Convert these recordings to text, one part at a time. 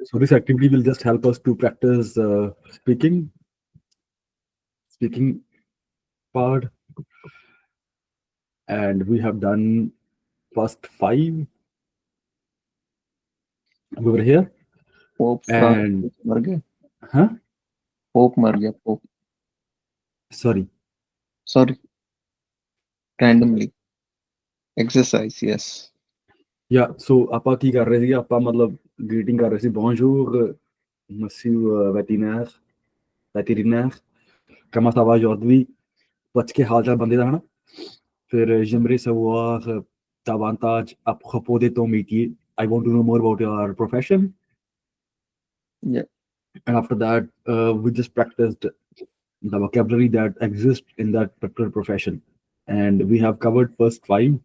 So this activity will just help us to practice speaking part, and we have done first 5 over here. Pope And मर गया huh? Pope मर गया Pope Sorry. randomly exercise yes Yeah, so ਆਪਾਂ ਕੀ ਕਰ ਰਹੇ ਸੀ, ਆਪਾਂ ਮਤਲਬ greeting ਕਰ ਰਹੇ ਸੀ, bonjour monsieur vétérinaire comment ça va aujourd'hui, ਪੁੱਛ ਕੇ ਹਾਲ ਚਾਲ ਬੰਦੇ ਦਾ, ਹਨਾ। ਫਿਰ j'aimerais savoir davantage à propos de ton métier. I want to know more about your profession. yeah And after that, we just practiced the vocabulary that exists in that particular profession. And we have covered first 5.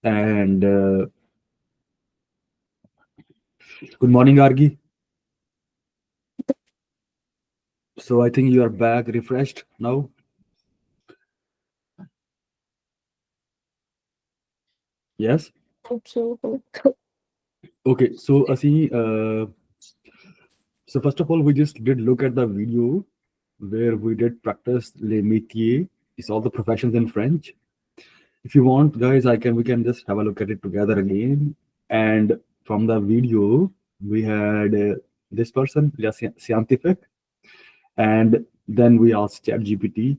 And good morning, Argi. So I think you are back refreshed now. Yes. Okay. So so first of all, we just did look at the video where we did practice les métiers. It's all the professions in French. If you want, guys, we can just have a look at it together again. And from the video, we had this person, scientific, and then we asked ChatGPT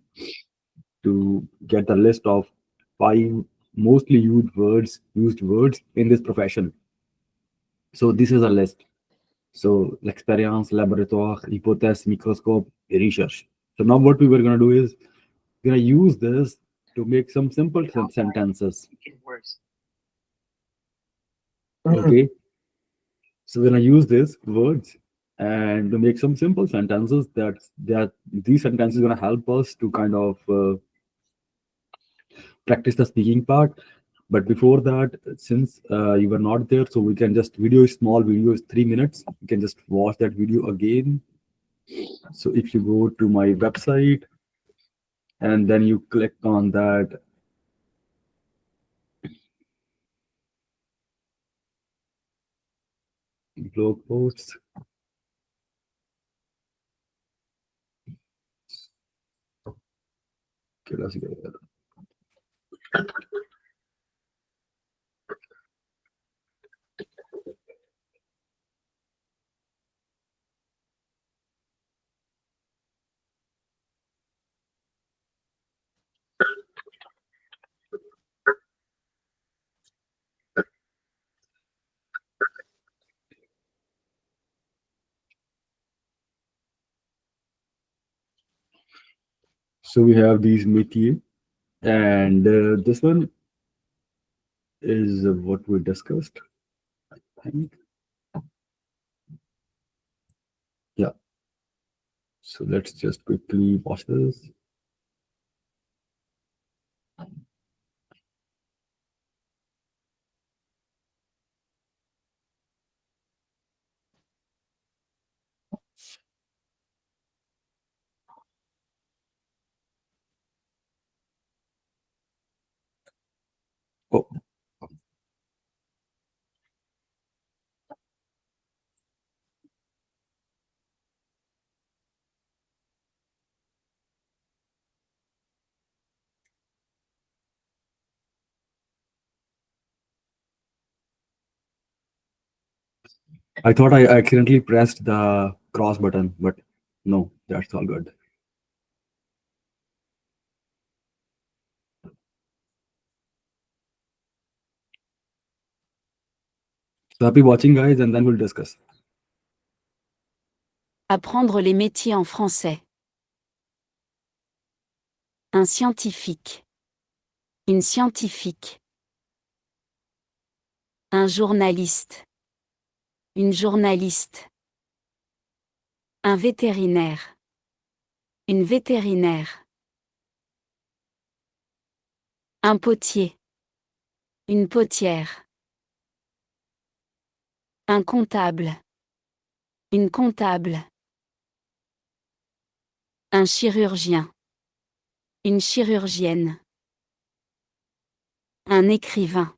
to get the list of 5 mostly used words in this profession. So this is a list. So l'expérience, laboratoire, hypothèse, microscope, research. So now what we were going to do is we're going to use this to make some simple sentences. Okay. So we're going to use these words and to make some simple sentences that these sentences are going to help us to kind of practice the speaking part. But before that, since you were not there, so we can just small video is 3 minutes. You can just watch that video again. So if you go to my website and then you click on that blog post. Okay, let's get it. So we have these métiers, and this one is what we discussed, I think. Yeah. So let's just quickly watch this. Oh, I thought I accidentally pressed the cross button, but no, that's all good. So happy watching, guys, and then we'll discuss. Apprendre les métiers en français. Un scientifique. Une scientifique. Un journaliste. Une journaliste. Un vétérinaire. Une vétérinaire. Un potier. Une potière. Un comptable. Une comptable. Un chirurgien. Une chirurgienne. Un écrivain.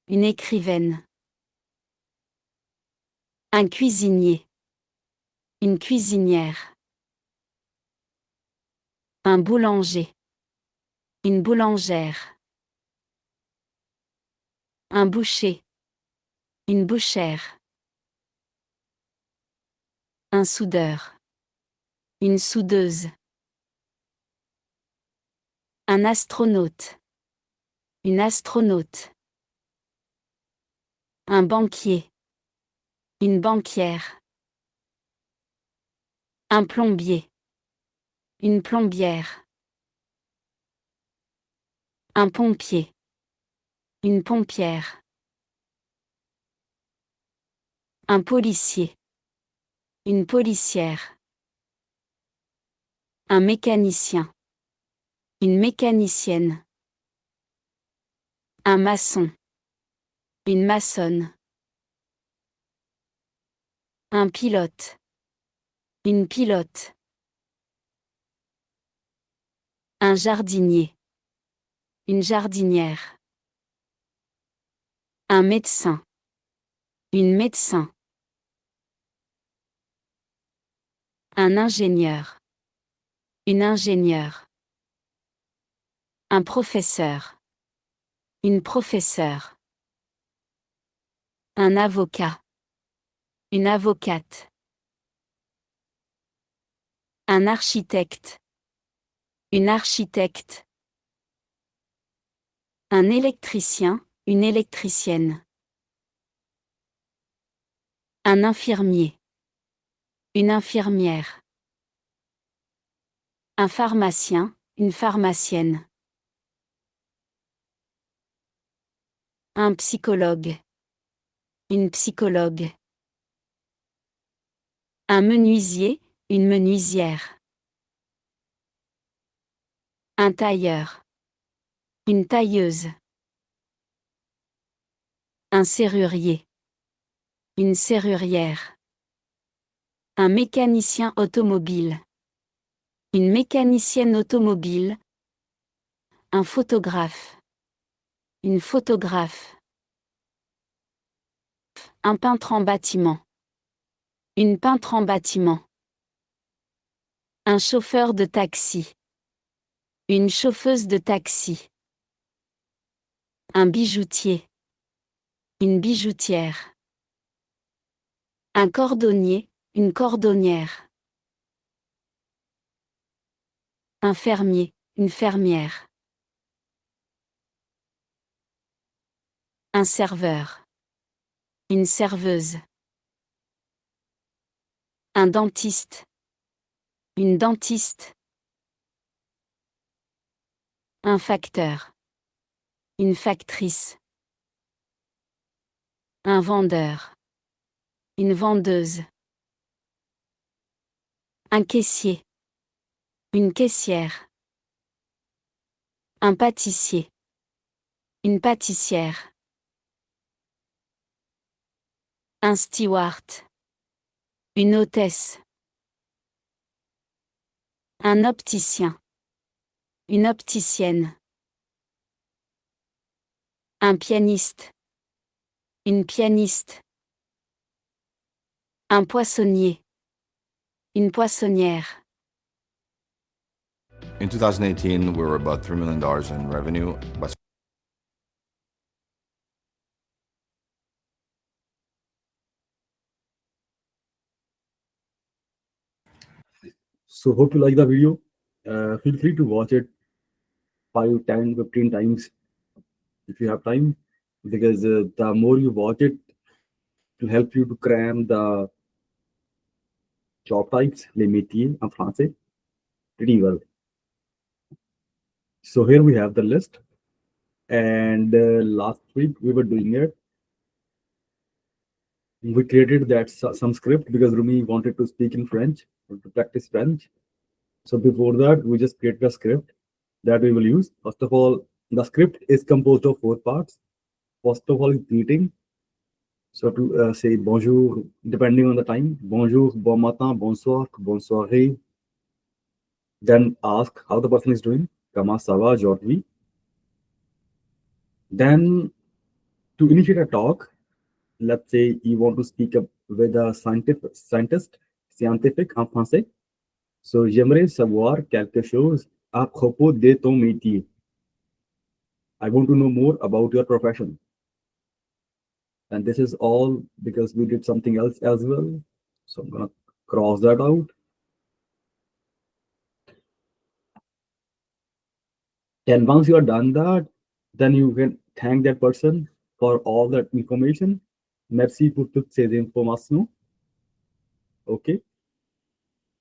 Une écrivaine. Un cuisinier. Une cuisinière. Un boulanger. Une boulangère. Un boucher. Une bouchère. Un soudeur. Une soudeuse. Un astronaute. Une astronaute. Un banquier. Une banquière. Un plombier. Une plombière. Un pompier. Une pompière. Un policier. Une policière. Un mécanicien. Une mécanicienne. Un maçon. Une maçonne. Un pilote. Une pilote. Un jardinier. Une jardinière. Un médecin. Une médecin. Un ingénieur. Une ingénieure. Un professeur. Une professeure. Un avocat. Une avocate. Un architecte. Une architecte. Un électricien. Une électricienne. Un infirmier. Une infirmière. Un pharmacien. Une pharmacienne. Un psychologue. Une psychologue. Un menuisier. Une menuisière. Un tailleur. Une tailleuse. Un serrurier. Une serrurière. Un mécanicien automobile. Une mécanicienne automobile. Un photographe. Une photographe. Un peintre en bâtiment. Une peintre en bâtiment. Un chauffeur de taxi. Une chauffeuse de taxi. Un bijoutier. Une bijoutière. Un cordonnier. Une cordonnière. Un fermier. Une fermière. Un serveur. Une serveuse. Un dentiste. Une dentiste. Un facteur. Une factrice. Un vendeur. Une vendeuse. Un caissier. Une caissière. Un pâtissier. Une pâtissière. Un steward. Une hôtesse. Un opticien. Une opticienne. Un pianiste. Une pianiste. Un poissonnier. Une poissonnière. In 2018, we were about $3 million in revenue. But So hope you like the video. Feel free to watch it 5, 10, 15 times if you have time, because the more you watch it, it will help you to cram the job types, les métiers en français, pretty well. So here we have the list, and last week we were doing it. We created that some script because Rumi wanted to speak in French, to practice French. So before that, we just created a script that we will use. First of all, the script is composed of 4 parts. First of all is greeting. So to say bonjour, depending on the time, bonjour, bon matin, bonsoir, bonne soirée. Then ask how the person is doing, comment ça va aujourd'hui. Then to initiate a talk, let's say you want to speak with a scientific en français. So, j'aimerais savoir quelque chose à propos de ton métier. I want to know more about your profession. And this is all because we did something else as well. So I'm gonna cross that out. And once you are done that, then you can thank that person for all that information. Merci pour toutes ces informations. Okay.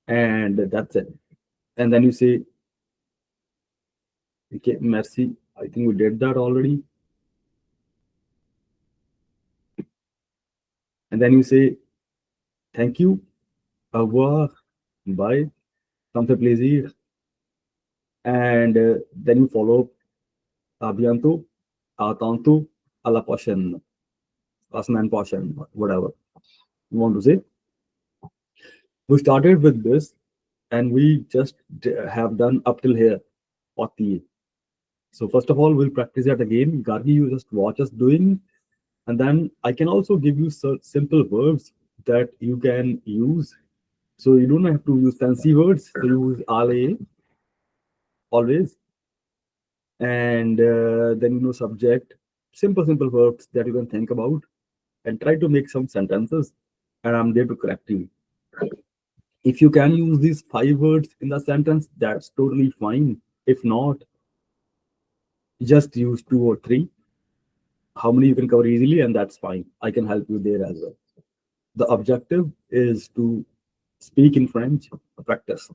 And that's it. And then you say, okay, merci. I think we did that already. And then you say, thank you, au revoir, bye, ça me fait plaisir. And then you follow up, à bientôt, à tantôt, à la prochaine, la semaine prochaine, whatever you want to say. We started with this and we just have done up till here, 40. So first of all, we'll practice that again. Gargi, you just watch us doing. And then I can also give you simple verbs that you can use. So you don't have to use fancy words. So use ale always. And then you know subject, simple verbs that you can think about and try to make some sentences. And I'm there to correct you. If you can use these 5 words in the sentence, that's totally fine. If not, just use 2 or 3. How many you can cover easily, and that's fine. I can help you there as well. The objective is to speak in French, practice.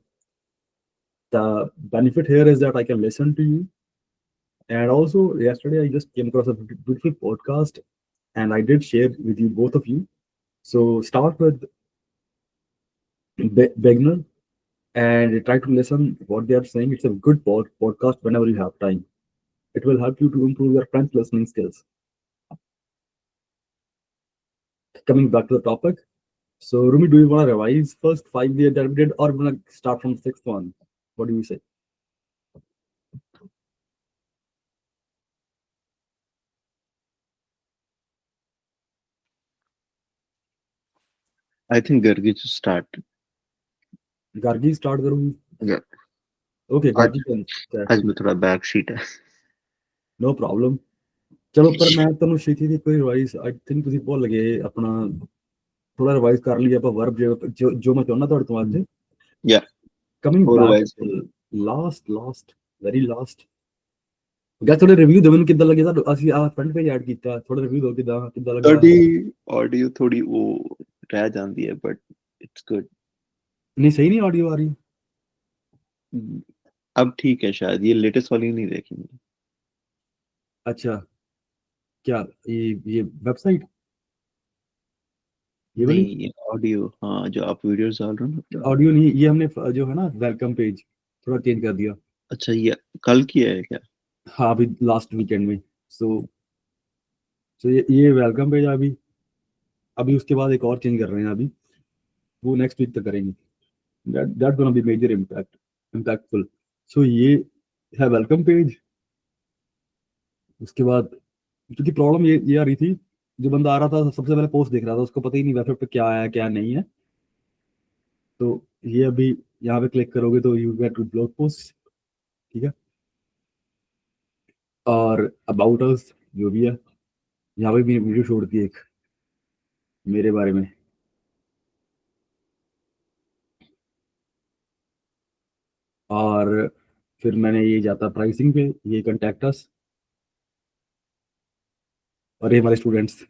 The benefit here is that I can listen to you. And also, yesterday I just came across a beautiful podcast, and I did share with you, both of you. So start with beginner and try to listen what they are saying. It's a good podcast whenever you have time. It will help you to improve your French listening skills. Coming back to the topic. So, Rumi, do you want to revise first 5 that we did, or want to start from 6th one? What do you say? I think Gargi to start. Gargi start करूँ? Yeah. Okay, Gargi can. आज मैं थोड़ा back sheet है. No problem. चलो पर मैं ਤੁਹਾਨੂੰ ਛੇਤੀ ਦੀ ਕੋਈ ਰਿਵਾਈਜ਼ ਆਈ ਥਿੰਕ ਤੁਸੀਂ ਭੁੱਲ ਗਏ ਆਪਣਾ ਥੋੜਾ ਰਿਵਾਈਜ਼ ਕਰ ਲਈ ਆਪਾਂ ਵਰਬ ਜੋ ਮੈਂ ਚਾਹੁੰਦਾ ਤੁਹਾਡੇ ਤੋਂ ਅੱਜ. Yeah. Coming Or back revise. last very last. Guys ਥੋੜਾ ਰਿਵਿਊ ਦਿਓ ਮੈਨੂੰ ਕਿੱਦਾਂ ਲੱਗਿਆ ਤੁਹਾਨੂੰ ਅਸੀਂ ਆ ਫਰੰਟ ਪੇਜ ਐਡ ਕੀਤਾ ਥੋੜਾ ਰਿਵਿਊ ਦਿਓ ਕਿੱਦਾਂ ਲੱਗਾ ਤੁਹਾਡੀ ਆਡੀਓ ਥੋੜੀ ਉਹ ਰਹਿ ਜਾਂਦੀ ਹੈ ਬਟ ਇਟਸ ਗੁੱਡ नहीं सही नहीं ऑडियो आ रही अब ठीक है शायद ये लेटेस्ट वाली नहीं देखी मैंने अच्छा क्या ये वेबसाइट ये नहीं वाली ये ऑडियो हाँ जो आप वीडियोस डाल रहे हो ना ऑडियो नहीं ये हमने जो है ना वेलकम पेज थोड़ा चेंज कर दिया अच्छा ये कल किया है क्या हाँ अभी लास्ट वीकेंड में सो ये वेलकम पेज अभी उसके बाद एक और चेंज कर रहे हैं अभी वो नेक्स्ट वीक तक करेंगे that's gonna be major impactful so ये है वेलकम पेज उसके बाद क्योंकि प्रॉब्लम ये आ रही थी जो बंदा आ रहा था सबसे पहले पोस्ट देख रहा था उसको पता ही नहीं वेबसाइट पे क्या आया क्या नहीं है तो ये अभी यहाँ पे क्लिक करोगे तो यू गेट ब्लॉग पोस्ट ठीक है और अबाउट अस जो भी है यहाँ पे भी वीडियो छोड़ दी एक मेरे बारे में और फिर मैंने ये जाता प्राइसिंग पे ये कॉन्टैक्ट अस और ये हमारे स्टूडेंट्स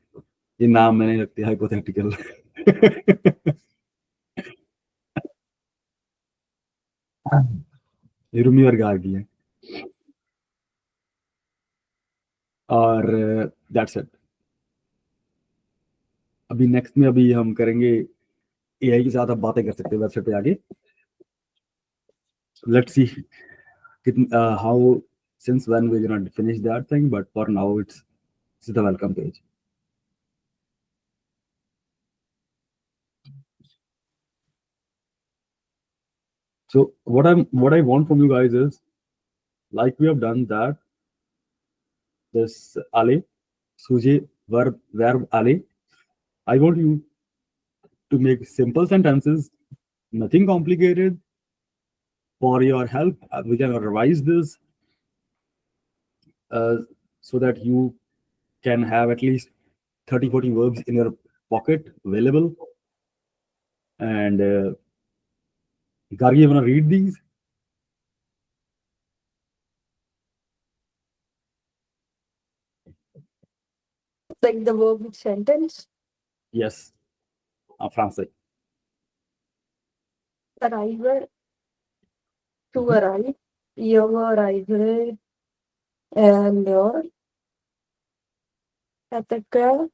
ये नाम मैंने रखते हैं हाइपोथेटिकल ये रूमी और गार्गी है और दैट्स इट अभी नेक्स्ट में अभी हम करेंगे एआई के साथ आप बातें कर सकते हैं वेबसाइट पे आगे let's see how since when we're gonna finish that thing but for now it's the welcome page so what I want from you guys is like we have done that this ale sujet verb ale I want you to make simple sentences, nothing complicated. For your help, we can revise this uh, so that you can have at least 30-40 verbs in your pocket available. And Gargi, you want to read these? Like the verb with sentence. Yes, en français. Arriver. To Mhm. arrive. You arrived earlier. Attacker.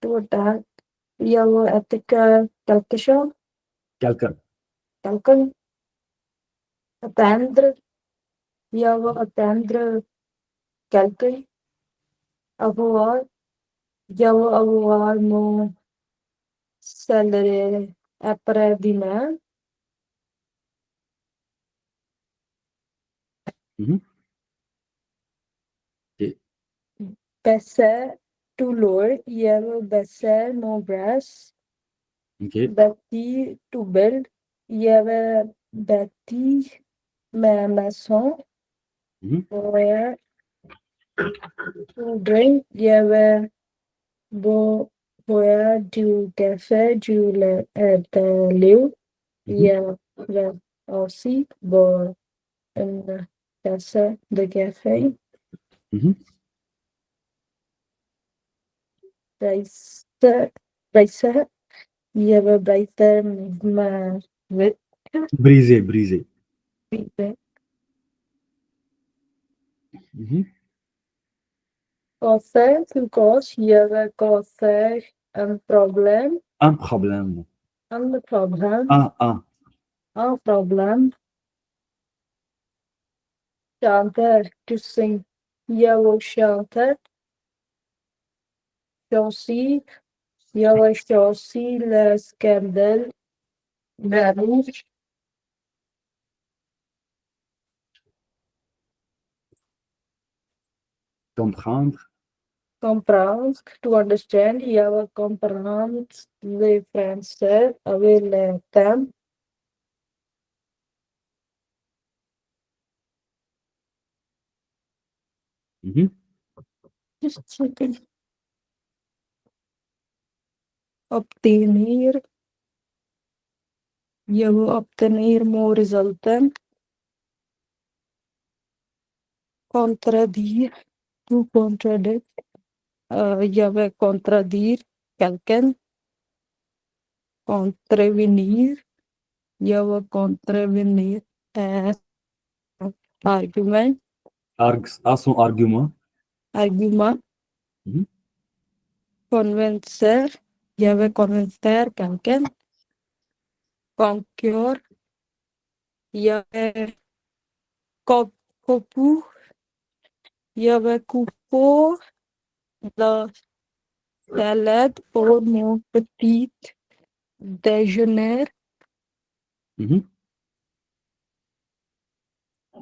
To attack. You attacker. Calculation. Quelqu'un. Calcul. Attendre. You attendre. Calcul. Avoir. You avoir mon salary après-demain. Mhm. Okay. Baisser. To lower. You baisser mon bras. Okay. Bâti, to build. Il y avait bâti ma maison. Mhm. Where to drink. Il y avait boire du café, de l'eau. Il y avait aussi boire une tasse de café. Mhm. Bracer. Bracer. Il y avait bracer ma vitre. Briser, briser. Mhm. Causer, to cause, il y avait causer un problème. Un problème. Un problème. Un. Un problème. Chanter, to sing. Il y avait chanter. Chaussée. Il y avait chaussée le scandale. Marriage. Comprendre. Comprendre, to understand. Il y avait comprendre le français avec le thème. Mhm. Just checking. Obtenir. Il y avait obtenir mon résultat. Contradire, to contradict. Il y avait contredire quelqu'un. Contrevenir. Il y avait contrevenir un argument. À son argument. Argument. Mhm. Convaincre. Il y avait convaincre quelqu'un. Conquérir. Il y avait couper. Il y avait couper la salade pour mon petit déjeuner. Mhm.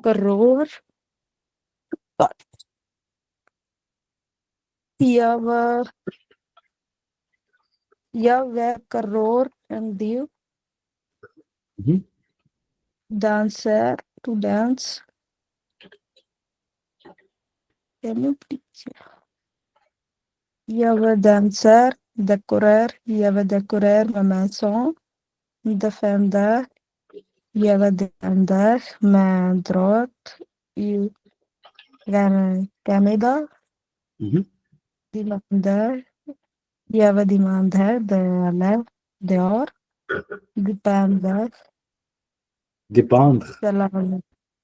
Corroir. Il y avait corroir un dieu. Mhm. Dancer, to dance. Can you please? Il y avait dancer, décorer. Il y avait décorer ma maison. Défendre. Il y avait défendre ma droite. Il y avait Canada. Mhm. Demander. Il y avait demander d'aller dehors. Dépendre. Dépendre.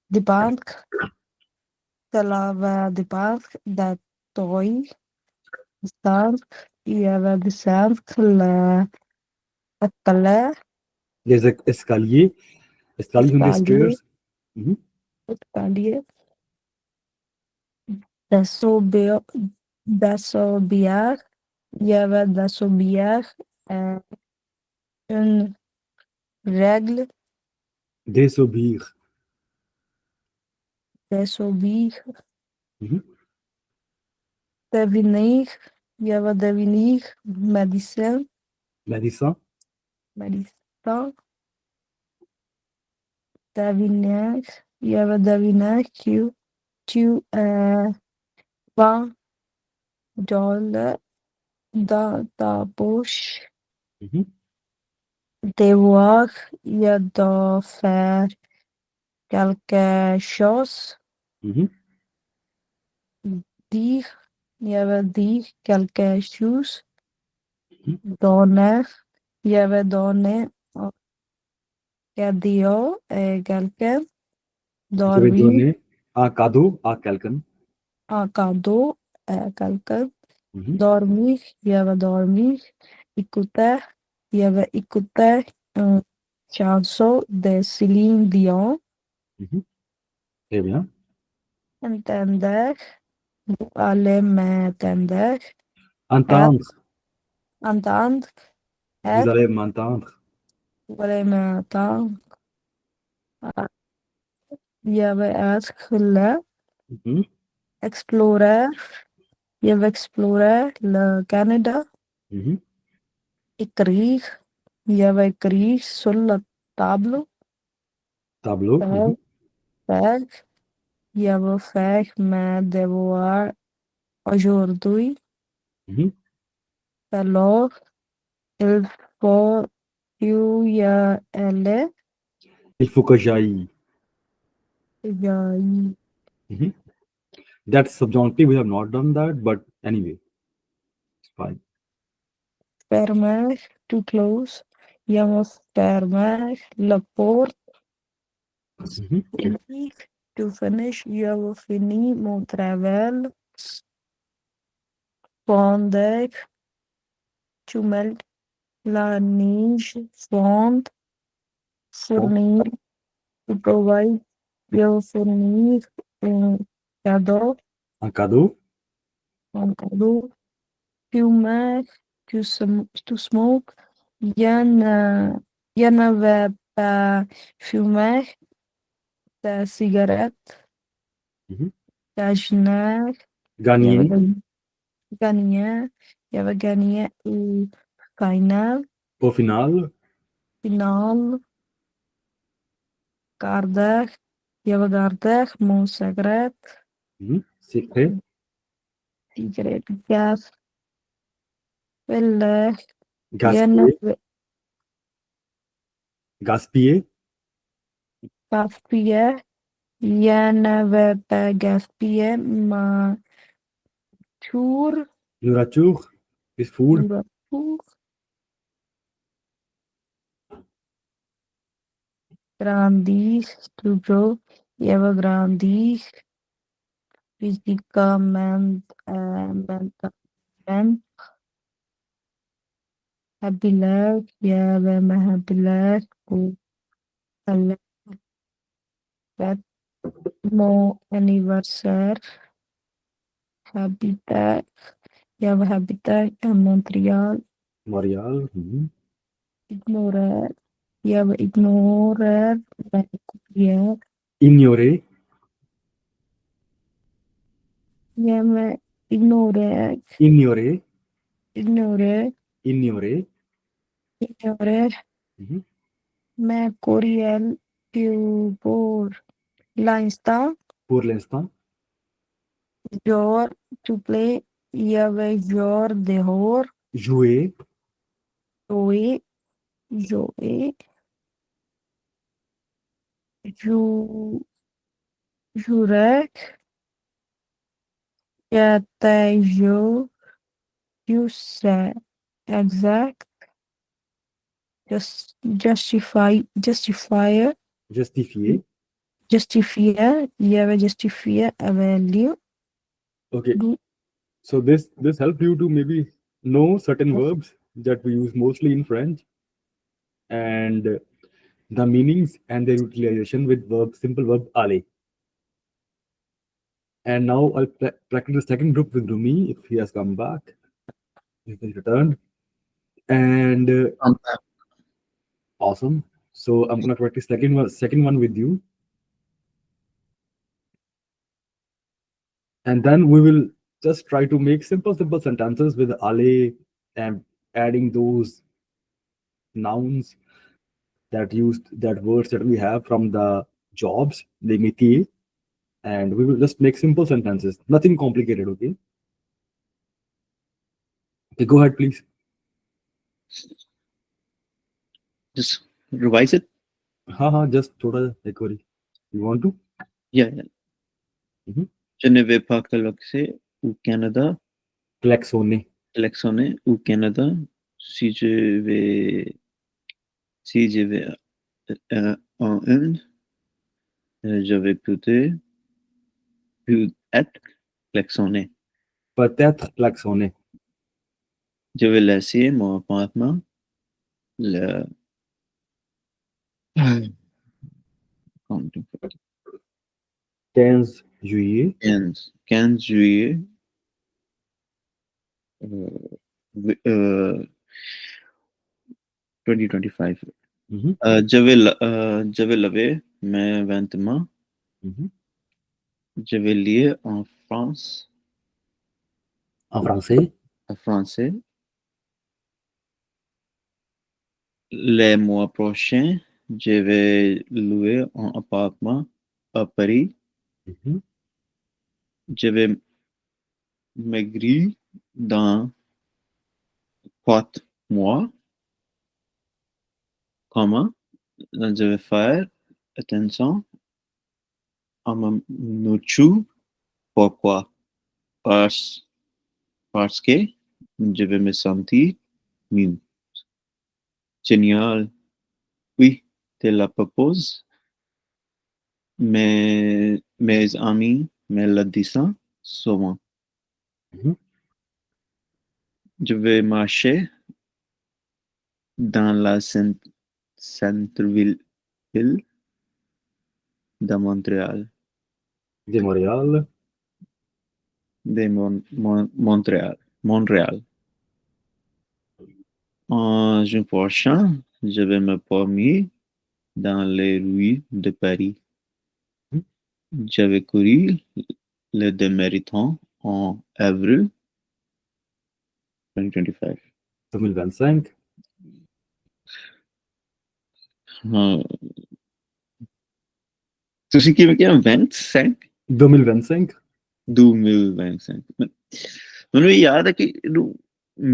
Dépendre. Cela va dépendre de toi. Descendre. Il y avait descendre l'escalier. Les escaliers. Escaliers sont des Escalier. stairs. Mhm. Escalier. D'assobiar. D'assobiar. Il y avait d'assobiar. Une règle. Désobéir. D'assobir. Mhm. Devenir. Il y avait devenir médecin. Médecin. médecin, deviner, il y avait deviner, tu vas dans ta poche, Mhm. devoir, il y a de faire quelque chose, Mhm. dire, il y avait dire quelque chose, Mhm. donner, il y avait donner cadeau et quelqu'un, Je vais dormir, donner un cadeau à quelqu'un. un cadeau à quelqu'un, Mhm. dormir, il y avait dormir, écouter, il y avait écouter une chanson de Céline Dion, Mhm. Très bien. entender, vous allez m'entendre, être, Entendre. entendre, Vous être, allez m'entendre. vous allez m'entendre, il y avait être là, Mhm. explorer, il y avait explorer le Canada, Mhm. écrire, il y avait écrire sur le tableau, Tableau. faire, Mhm. faire, il y avait faire mes devoirs aujourd'hui, Mhm. alors il faut y aller, Il faut que j'aille. j'aille Mhm. That's subjunctive. We have not done that, but anyway, it's fine. fermer, to close, il y avait fermer la porte, Mhm. finir, to finish, il y avait fini mon travail, fonder, to melt, la neige, fond, fournir, to provide, il y avait fournir un cadeau, Un cadeau. un cadeau, fumer, to smoke, il y en avait pas fumer, de cigarette, Mhm. déjeuner, il y avait Gagner. gagner, il y avait gagné au final, Au final. final, garder, il y avait garder mon secret, Mhm. Secret. cigarette, gas, pelle, il y en Gaspiller. avait Gaspiller. gaspillé, il y en avait pas gaspillé, ma tour, Nourriture. Is food. nourriture, grandir, to grow, il y avait grandir, físicamente, mentalmente, habilar, ya vemos habilar, el ritmo aniversario, habitar, ya va habitar en Montreal, Montreal. Mhm. ignorar, ya va ignorar, la copiar, Ignorer. ya me ignorar, Ignorer. ignorar, Ignorer. ignorar, Mhm. me courriel, por l'instant, Pour l'instant. jouer, to play, ya va jouer dehors, Jouer. jouer, jouer, jou, jouer, até you say, exact, justifier, Justifier. justifier, il y avait justifier avec lui, Okay. do, So this helps you to maybe know certain verbs that we use mostly in French and the meanings and their utilization with simple verb aller. And now I'll practice the second group with Rumi if he has come back, if he's returned. And awesome. So I'm gonna practice second one with you, and then we will just try to make simple sentences with ale and adding those nouns that words that we have from the jobs, les métiers, and we will just make simple sentences, nothing complicated. Okay. Okay, go ahead, please. Just revise it. Just thoda ek bari. You want to? Yeah. Mhm. Je ne vais pas klaxonner au Canada. Klaxonner. Klaxonner au Canada. Si je vais en une, je vais peut-être klaxonner. Peut-être klaxonner. Je vais laisser mon appartement le 15 juillet. 15 juillet 2025. Mhm. Je vais laver mes vêtements. Mhm. Je vais lire en France. En français. En français. Les mois prochains, je vais louer un appartement à Paris. Mhm. Je vais maigrir dans 4 mois. Comment? Je vais faire attention à ma nourriture. Pourquoi? Parce que je vais me sentir mieux. Génial. Oui, te la propose. Mes amis me le disent souvent. Mhm. Je vais marcher dans la centre-ville de Montréal. De Montréal. De Montréal. En juin prochain, je vais me promener dans les rues de Paris. Mhm. Je vais courir le demi-marathon en avril 2025. 2025. ਤੁਸੀਂ ਕਿਵੇਂ ਕਿਹਾ 25 2025. 2025 ਮੈਨੂੰ ਇਹ ਯਾਦ ਹੈ ਕਿ ਇਹਨੂੰ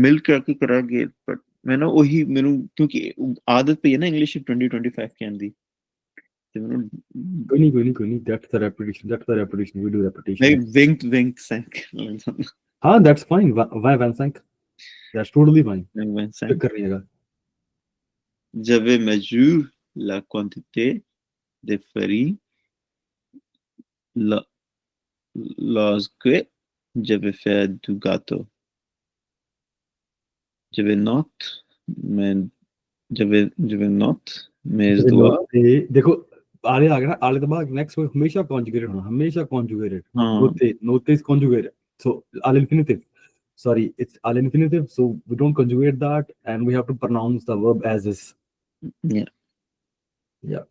ਮਿਲ ਕਰਕੇ ਕਰਾਂਗੇ ਪਰ ਮੈਨੂੰ ਉਹੀ ਮੈਨੂੰ ਕਿਉਂਕਿ ਆਦਤ ਪਈ ਹੈ ਨਾ ਇੰਗਲਿਸ਼ 2025 ਕਹਿਣ ਦੀ ਤੇ ਮੈਨੂੰ Kuni. That's the repetition. We do repetition. ਵਿੰਕ ਸੈਂਕ That's fine. Why 25? That's totally fine. 25 Check कर लीजिएगा. je vais mesurer la quantité de farine lorsque je vais faire du gâteau. Je vais noter mes doigts. देखो आले आ गया ना आले दबा next word हमेशा conjugated होना हमेशा कॉन्जुगेटेड हाँ note is conjugated so al infinitive sorry it's al infinitive so we don't conjugate that and we have to pronounce the verb as is. Yeah.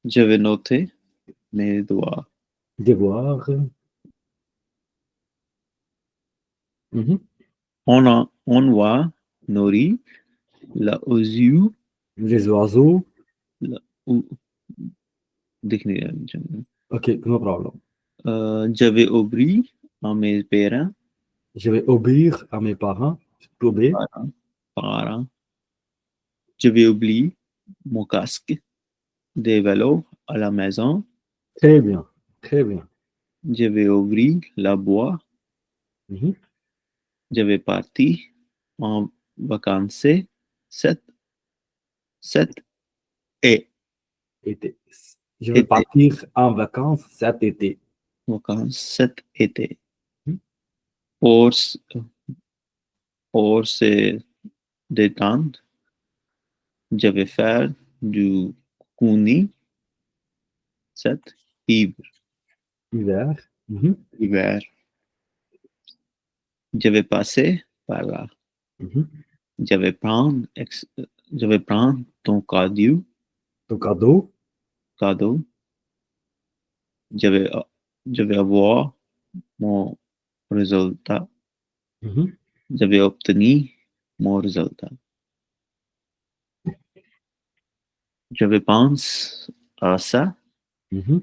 Je vais noter mes doigts. Devoir. On va nourrir Les oiseaux. Okay, no problem. Je vais obéir à mes parents. Je vais obéir à mes parents. Parents. Je vais oublier mon casque de vélo à la maison. Très bien. Je vais ouvrir la boîte. Je vais partir en vacances cet été. Je vais partir en vacances cet été. Pour se détendre, je vais faire du kuni cet hiver. Je vais passer par là. Je vais prendre ton cadeau. Je vais avoir mon résultat. Je vais obtenir mon résultat. Je pense à ça. Mhm.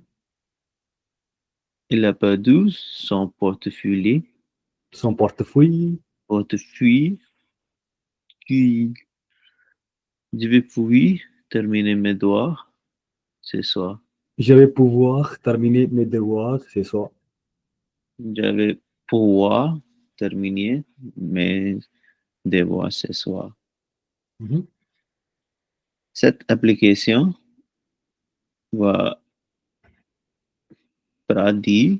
Il a perdu son portefeuille. Son portefeuille. Portefeuille. Puis, je vais pouvoir terminer mes devoirs ce soir. Je vais pouvoir terminer mes devoirs ce soir. Je vais pouvoir terminer mes devoirs ce soir. Mhm. Cette application va prédire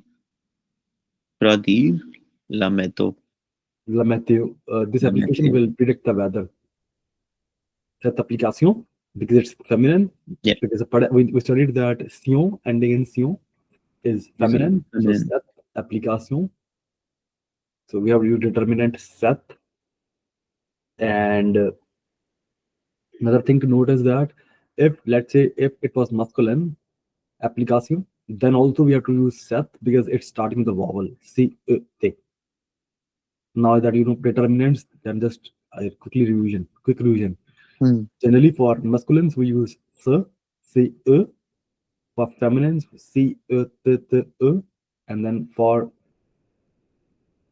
la météo. La météo. This La application météo. will predict the weather. Cette application, because it's feminine, Yeah. because we studied that sion, ending in sion, is feminine. So Feminine. set application. So we have used determinant set. And another thing to note is that if, let's say, if it was masculine application, then also we have to use set because it's starting with the vowel. C, te. Now that you know determinants, then just quick revision. Generally, for masculines, we use s, c, e. For feminines, c, e, t, t, e. And then for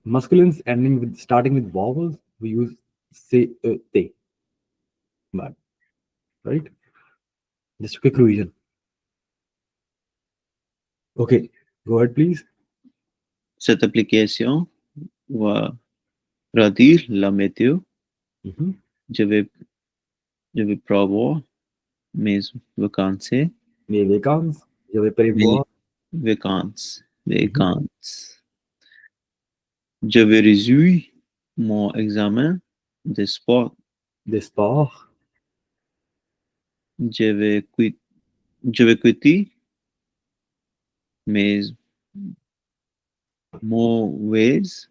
masculines starting with vowels, we use c, e, te. But, right? Just a quick revision. Okay, go ahead, please. Cette application va prédire la météo. Mhm. Je vais prévoir mes vacances. Mes vacances, je vais prévoir. Vacances. Je vais résoudre mon examen de sport. Des sports. Je vais quitter mes mauvaises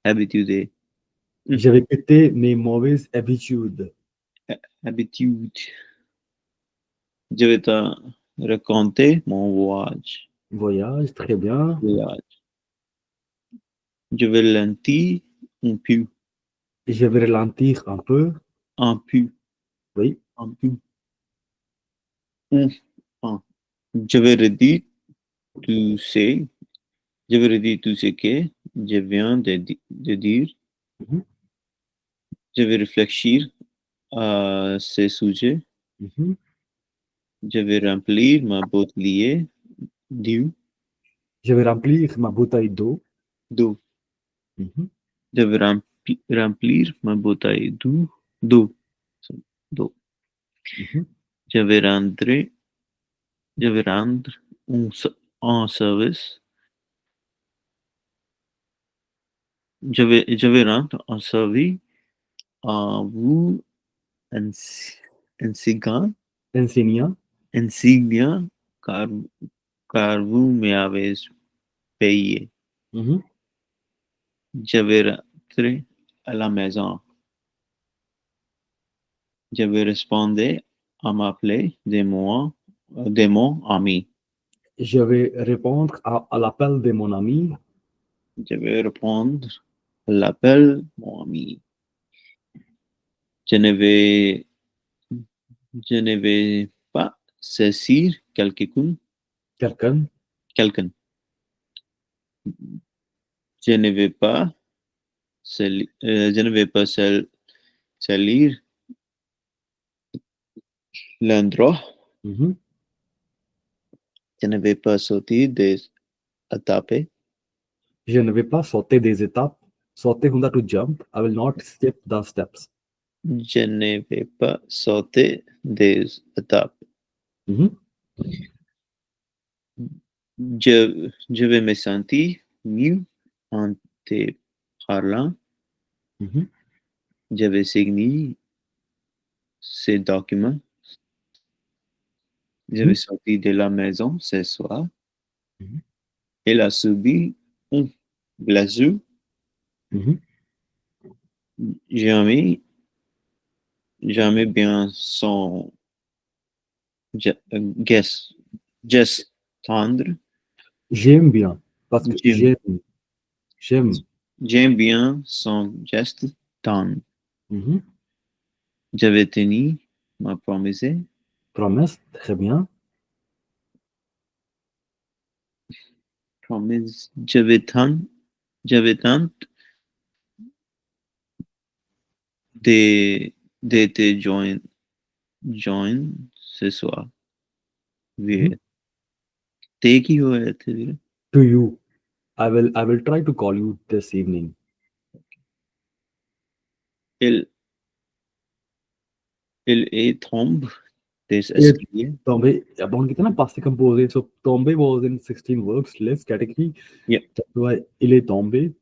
habitudes. Je vais quitter mes mauvaises habitudes. Je vais te raconter mon voyage. Voyage, très bien. Je vais ralentir un peu. Je vais ralentir un peu. Un peu. Oui. Un peu. Je vais redire tout ce que je viens de dire. Mhm. Je vais réfléchir à ce sujet. Mhm. Je vais remplir ma bouteille d'eau. Je vais remplir ma bouteille d'eau. Mhm. Je vais remplir ma bouteille d'eau. Mhm. Je vais rendre un service. Je vais rendre un service à vous Enseigna. car vous m'avez payé. Mhm. Je vais rentrer à la maison. Je vais répondre à m'appeler de mon ami. Je vais répondre à l'appel de mon ami. Je vais répondre à l'appel de mon ami. Je ne vais pas saisir quelqu'un. Je ne vais pas salir l'endroit. Mhm. Je ne vais pas sauter des étapes. Je ne vais pas sauter des étapes. Sauter ਹੁੰਦਾ to jump. I will not skip the steps. Je ne vais pas sauter des étapes. Mhm. Je vais me sentir mieux en te parlant. Mhm. Je vais signer ces documents. Je vais sortir de la maison ce soir. Mhm. Elle a subi un blessure. Mhm. Jamais bien son geste tendre. J'aime bien. Parce que j'aime. J'aime bien son geste tendre. Mhm. Je vais tenir ma promesse. Promesse, très bien. Promise. j'avais tant de te join ce soir. Mhm. ते की हुआ है थे वीर? To you. I will try to call you this evening. Il est tombe des It escaliers. Tombe, अपन कहते हैं ना past composé. So tombe was in 16 verbs. Less category. Yeah. That's why il est tombé.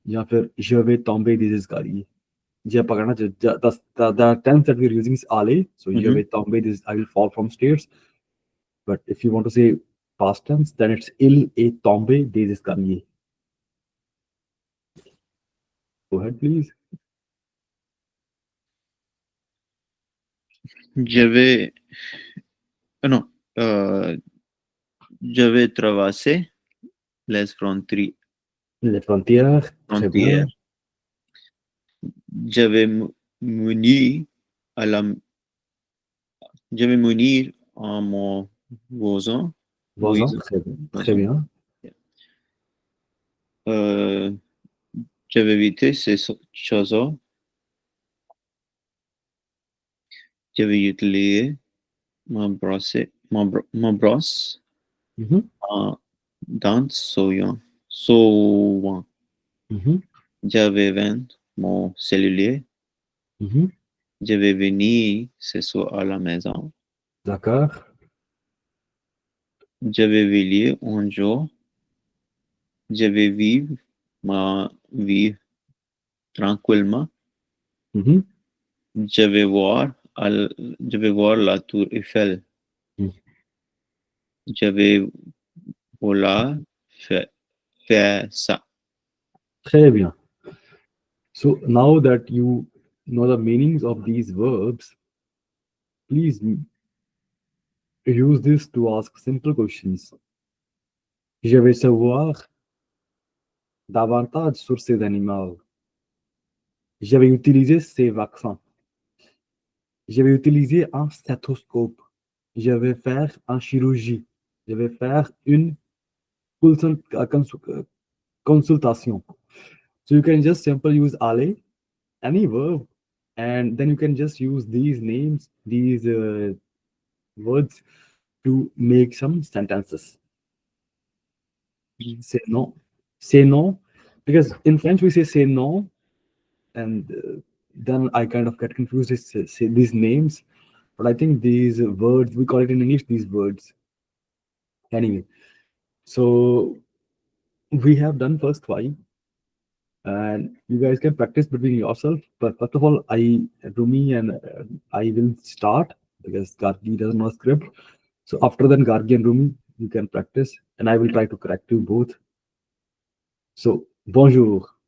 या फिर je vais tomber des escaliers. Je पकड़ना the tense that we're using is aller. So je vais tomber this. I will fall from stairs. But if you want to say past tense, then it's il est tombé des escaliers. Go ahead, please. j'avais non j'avais traversé les frontières. Les frontières, très bien. j'avais muni à la j'avais muni à mon voisin. Voisin, voisin. très bien. j'avais évité ces choses. j'avais utilisé ma brosse Mhm, dans souvent. mhm, j'avais vendu mon cellulaire. mhm. Je vais venir ce soir à la maison. D'accord. Je vais veiller un jour. Je vais vivre ma vie tranquillement. Mhm, Je vais voir la tour Eiffel. mhm. Je vais vouloir faire ça. Très bien. So now that you know the meanings of these verbs, please use this to ask simple questions. Je vais savoir davantage sur ces animaux. Je vais utiliser ces vaccins. Je vais utiliser un stéthoscope. Je vais faire une chirurgie. Je vais faire une consultation. So you can just simply use aller, any verb, and then you can just use these names, these words to make some sentences. Say no. Say no. Because in French we say no, and then I kind of get confused with say these names. But I think these words, we call it in English, these words. Anyway, so we have done first five, and you guys can practice between yourself. But first of all, Rumi, and I will start because Gargi doesn't know script. So after then, Gargi and Rumi, you can practice, and I will try to correct you both. So bonjour,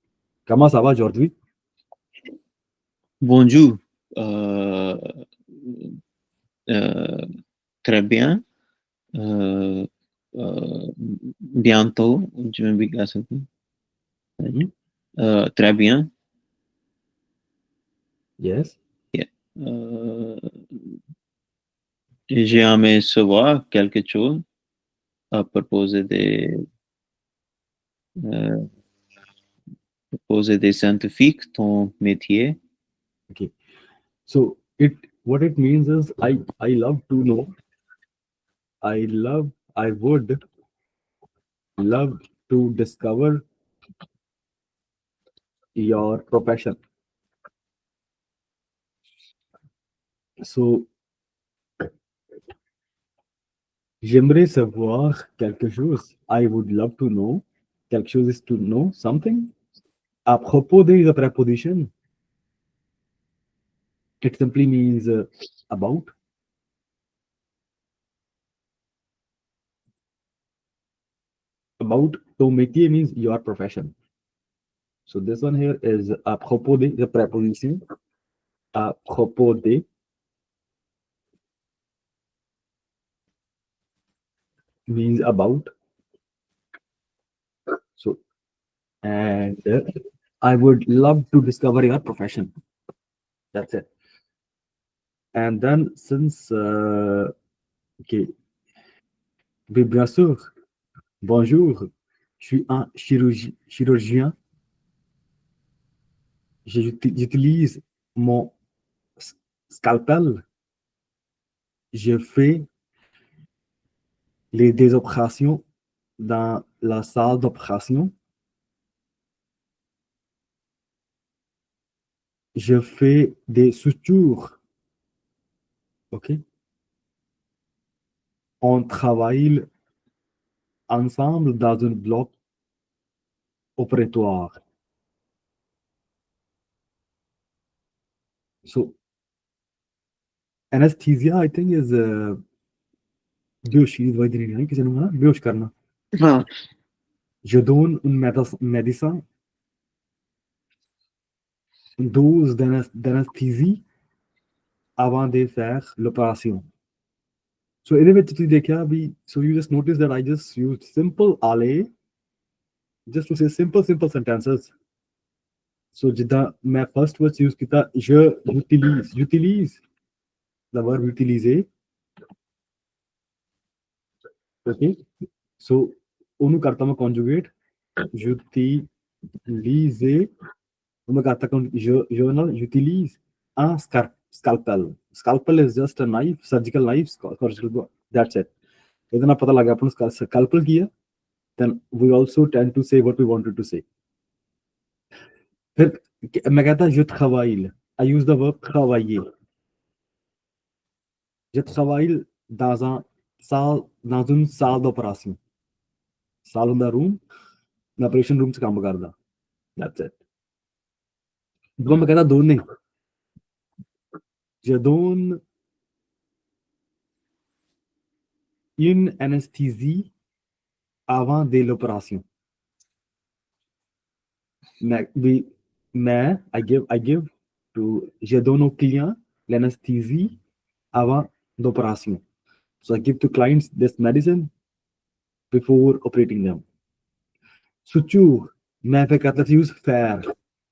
comment ça va aujourd'hui? Bonjour. Très bien. Bientôt, je vais bien सकूं. Très bien. Yes. Yeah. J'ai aimé savoir quelque chose à proposer des scientifiques ton métier. Okay. So what it means is I love to know. I would love to discover your profession. So j'aimerais savoir quelque chose. I would love to know. Quelque chose is to know something. À propos de is a preposition. It simply means about. About to métier means your profession. So this one here is à propos de the preposition. À propos de means about. So and I would love to discover your profession. That's it. And then since okay, oui, bien sûr, bonjour, je suis un chirurgien. J'utilise mon scalpel. Je fais des opérations dans la salle d'opération. Je fais des sutures. OK? On travaille ensemble dans un bloc opératoire. So, anesthesia, I think, is बेहोशी दवाई देनी नहीं किसी ने बेहोश करना. हाँ Je donne un médecin une dose d'anesthésie avant de faire l'opération. So ਇਹਦੇ ਵਿੱਚ ਤੁਸੀਂ ਦੇਖਿਆ ਵੀ so you just notice that I just used simple aller just to say simple sentences. So ਜਿੱਦਾਂ ਮੈਂ first words use ਕੀਤਾ je utilise the verb utiliser. Okay, so ਉਹਨੂੰ ਕਰਤਾ ਮੈਂ conjugate utiliser. ਉਹਨੂੰ ਕਰਤਾ je ਨਾਲ utilise un scalpel. Scalpel is just a knife, surgical knife. That's it. ਇਹਦੇ ਨਾਲ ਪਤਾ ਲੱਗ ਗਿਆ ਆਪਾਂ ਨੂੰ scalpel ਕੀ ਹੈ. Then we also tend to say what we wanted to say. फिर मैं कहता je travaille. I use the verb travailler. Je travaille dans une salle d'opération. Salle ਹੁੰਦਾ room, मैं operation room 'ਚ ਕੰਮ ਕਰਦਾ. That's it. ਜਦੋਂ ਮੈਂ कहता donner, je donne une anesthésie avant de l'opération. I give to je donne aux clients l'anesthésie avant l'opération. So I give to clients this medicine before operating them. Suture, मैं फिर कहता था use faire.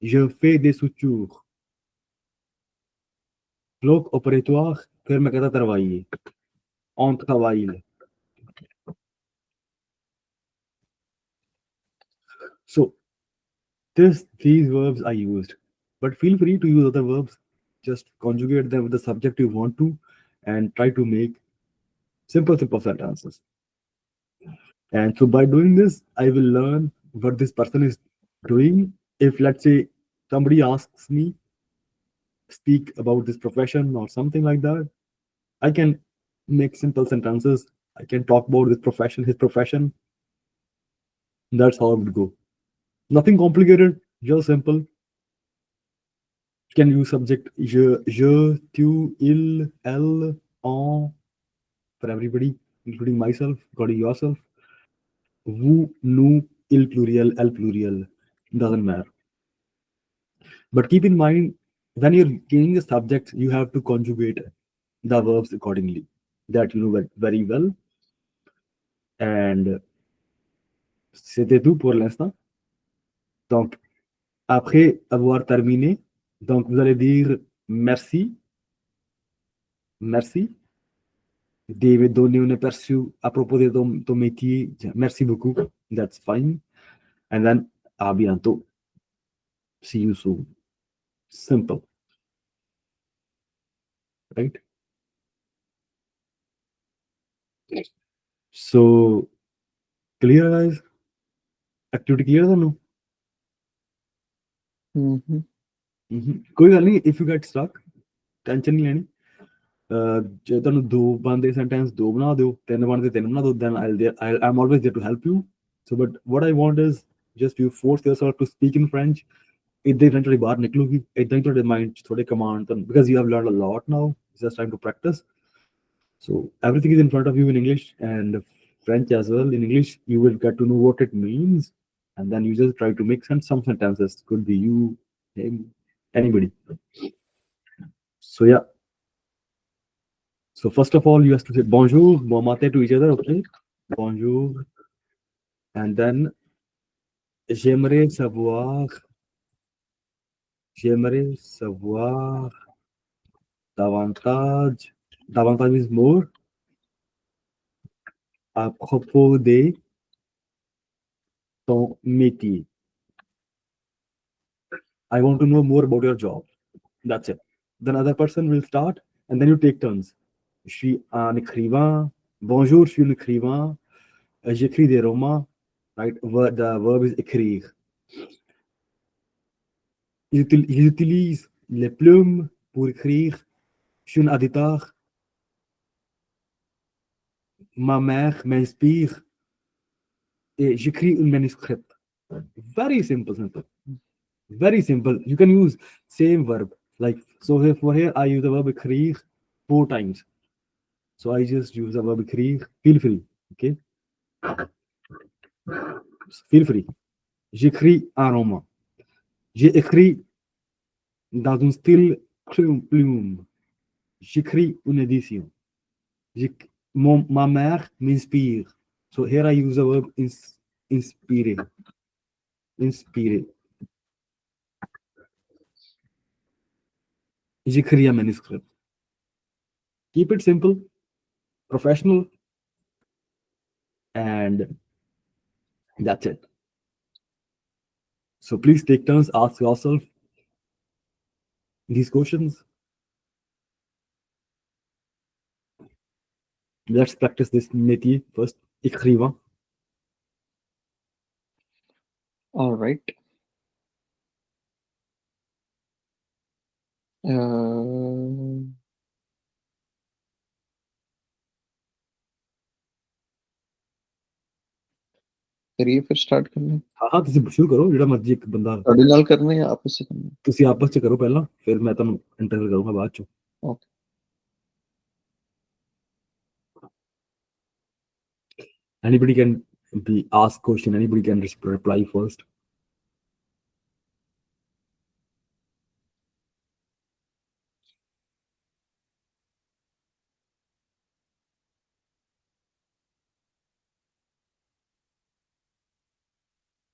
Je fais des sutures. Bloc opératoire, फिर मैं कहता travailler. On travaille. So these verbs I used, but feel free to use other verbs. Just conjugate them with the subject you want to, and try to make simple sentences. And so by doing this, I will learn what this person is doing. If let's say somebody asks me speak about this profession or something like that, I can make simple sentences. I can talk about this profession, his profession. That's how it would go. Nothing complicated, just simple. Can use subject je, tu, il, elle, on for everybody, including myself, including yourself. Vous, nous, il pluriel, elle pluriel. Doesn't matter. But keep in mind, when you're gaining a subject, you have to conjugate the verbs accordingly. That you know very well. And c'était tout pour l'instant. Donc, après avoir terminé, donc vous allez dire merci. Merci de me donner un aperçu à propos de ton métier. Merci beaucoup. That's fine. And then, à bientôt. See you soon. Simple. Right? So, clear, guys? Activity clear or no? कोई गल नहीं. If you get stuck, tension नहीं लेनी. ਜੇ ਤੁਹਾਨੂੰ ਦੋ ਬਣਦੇ sentence ਦੋ ਬਣਾ ਦਿਓ, ਤਿੰਨ ਬਣਦੇ ਤਿੰਨ ਬਣਾ ਦਿਓ, then I'm always there to help you. So but what I want is just you force yourself to speak in French. ਇੱਦਾਂ ਹੀ French ਤੁਹਾਡੀ ਬਾਹਰ ਨਿਕਲੂਗੀ, ਇੱਦਾਂ ਹੀ ਤੁਹਾਡੇ ਮਾਈਂਡ 'ਚ ਥੋੜੇ command, because you have learned a lot now. It's just time to practice. So everything is in front of you in English and French as well. In English, you will get to know what it means, and then you just try to make some sentences. Could be you, him, anybody. So yeah. So first of all, you have to say bonjour, bon matin to each other, okay? Bonjour. And then j'aimerais savoir Davantage. Davantage is more. À propos de ton métier. I want to know more about your job. That's it. Then other person will start, and then you take turns. Je suis un écrivain. Bonjour, je suis un écrivain. J'écris des romans. Right? The verb is écrire. Ils utilisent les plumes pour écrire. Je suis un éditeur. Ma mère m'inspire. Et j'écris un manuscrit. Very simple. Very simple. You can use same verb. Like, so for here, I use the verb écrire 4 times. So I just use the verb écrire. Feel free. Okay? Feel free. J'écris un roman. J'ai écrit dans un style plume. J'écris une édition. Ma mère m'inspire. So here I use the verb inspire. Inspire. J'écris un manuscrit. Keep it simple, professional, and that's it. So please take turns, ask yourself these questions. Let's practice this métier first. Écrivain. All right. करिए फिर start करना हाँ ਤੁਸੀਂ ਸ਼ੁਰੂ ਕਰੋ ਜਿਹੜਾ ਮਰਜ਼ੀ ਇੱਕ ਬੰਦਾ ਤੁਹਾਡੇ ਨਾਲ ਕਰਨਾ ਜਾਂ ਆਪਸ ਵਿੱਚ ਕਰਨਾ ਤੁਸੀਂ ਆਪਸ ਚ ਕਰੋ ਪਹਿਲਾਂ ਫਿਰ ਮੈਂ ਤੁਹਾਨੂੰ ਇੰਟਰਵਿਊ ਕਰੂੰਗਾ ਬਾਅਦ ਚ Okay. Anybody can be asked question, anybody can reply first.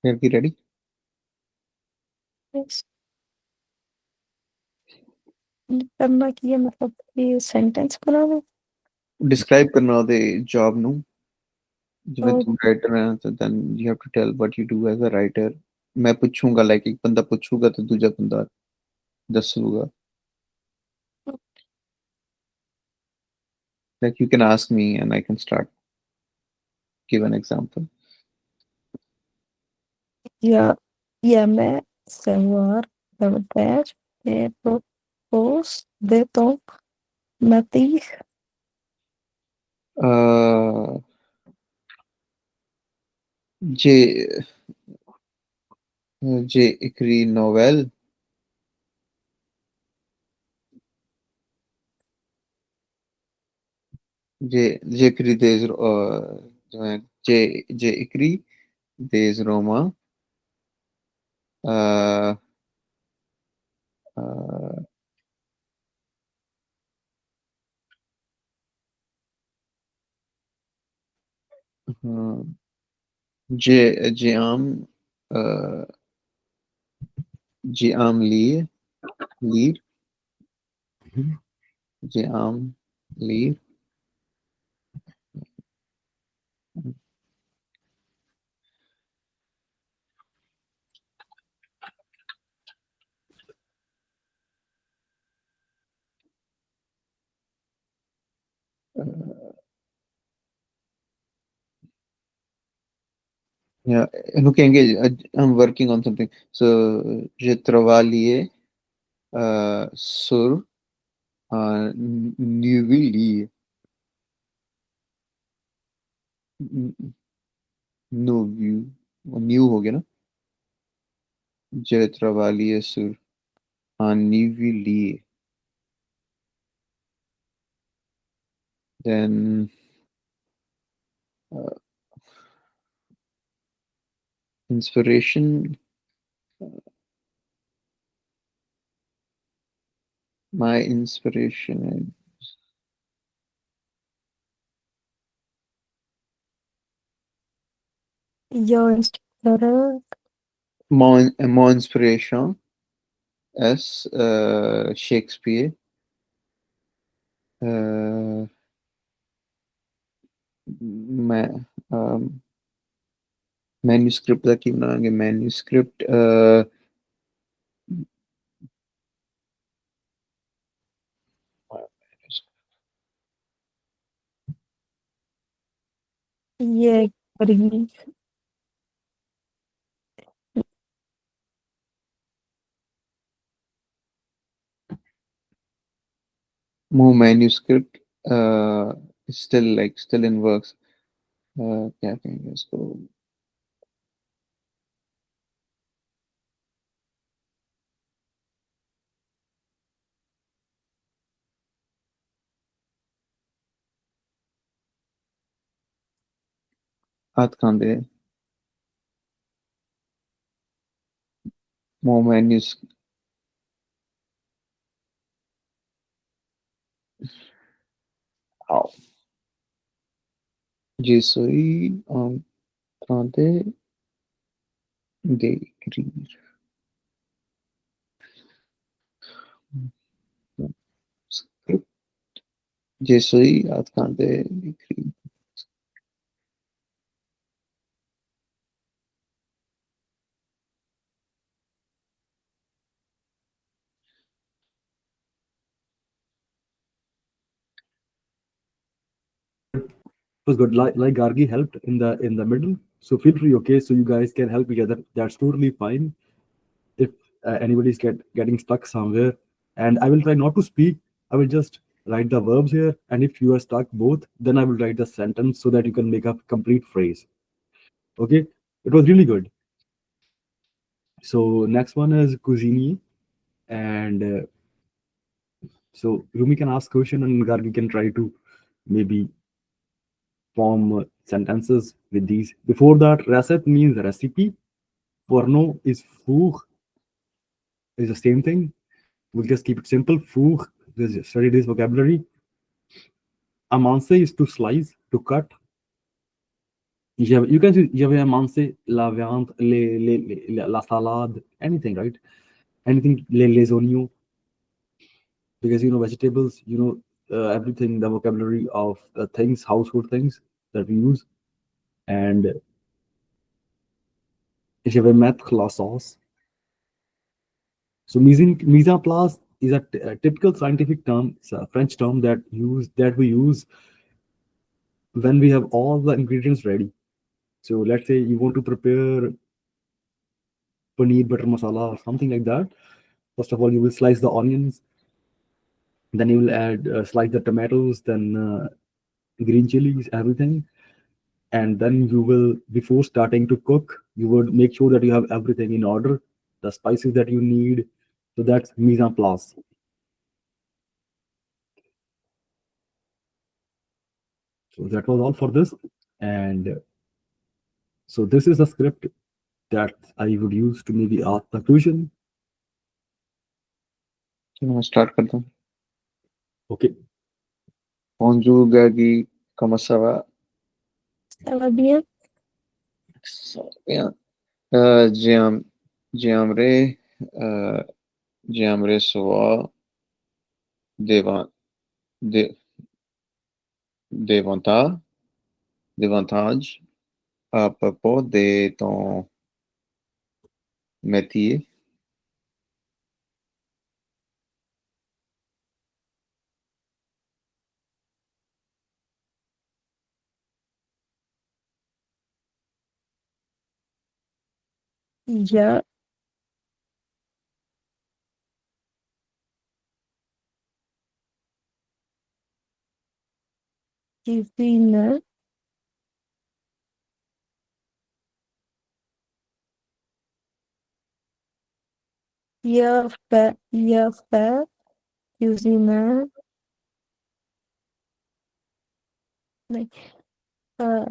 Are you ready? Yes. करना की है मतलब ये सेंटेंस बनाना Describe करना ਉਹਦੇ job ਨੂੰ ਜਿਵੇਂ और ਤੂੰ ਰਾਈਟਰ ਹੈ ਤਾਂ then you have to tell what you do as a writer ਮੈਂ ਪੁੱਛੂੰਗਾ ਲਾਈਕ ਇੱਕ ਬੰਦਾ ਪੁੱਛੂਗਾ ਤੇ ਦੂਜਾ ਬੰਦਾ ਦੱਸੂਗਾ like you can ask me and I can start give an example या मैं savoir davantage et propose de ton métier J J écrit novel j'ai écrit j'ai écrit des romans j'aime lire j'aime lire yeah looking I'm working on something so je travaille sur un nouveau livre new हो गया ना je travaille sur un nouveau livre then inspiration my inspiration your instructor mon inspiration is Shakespeare मैं manuscript का की बनाएंगे manuscript ये करेगी more manuscript still in works क्या कहेंगे इसको हाथ कांदे more manuscript Jesoi कांदे d'écrire script Jesoi हाथ कांदे d'écrire It was good. Like Gargi helped in the middle. So feel free, okay? So you guys can help each other. That's totally fine. If anybody's getting stuck somewhere, and I will try not to speak. I will just write the verbs here, and if you are stuck both, then I will write the sentence so that you can make a complete phrase. Okay, it was really good. So next one is cuisine, and so Rumi can ask question, and Gargi can try to maybe form sentences with these. Before that, recette means recipe. Porno is four, is the same thing. We'll just keep it simple. Four, study this vocabulary. Amanse is to slice, to cut. You can say j'avais amancé la viande, la salade, anything, right? Anything, les oignons, because vegetables, everything, the vocabulary of the things, household things that we use. And j'avais mettre la sauce. So mise en place is a typical scientific term. It's a French term that we use when we have all the ingredients ready. So let's say you want to prepare paneer butter masala or something like that. First of all, you will slice the onions, then you will add slice the tomatoes, then green chilies, everything, and then you will, before starting to cook, you would make sure that you have everything in order, the spices that you need. So that's mise en place. So that was all for this, and so this is a script that I would use to maybe ask the question. मैं start करता हूँ Okay. conjugagi comment ça va Ça va bien? ça va bien j'aime j'aimerais j'aimerais savoir devant de, davantage davantage à propos de ton métier. Ya cuisine, il fait cuisine, mais, euh,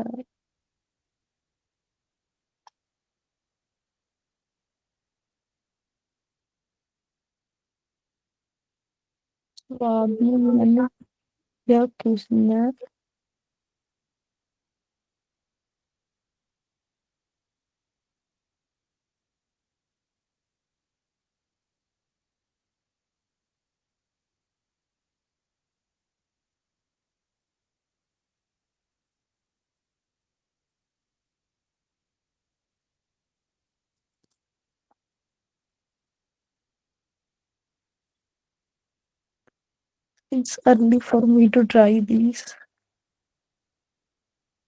probablement, il cuisine, It's early for me to try these.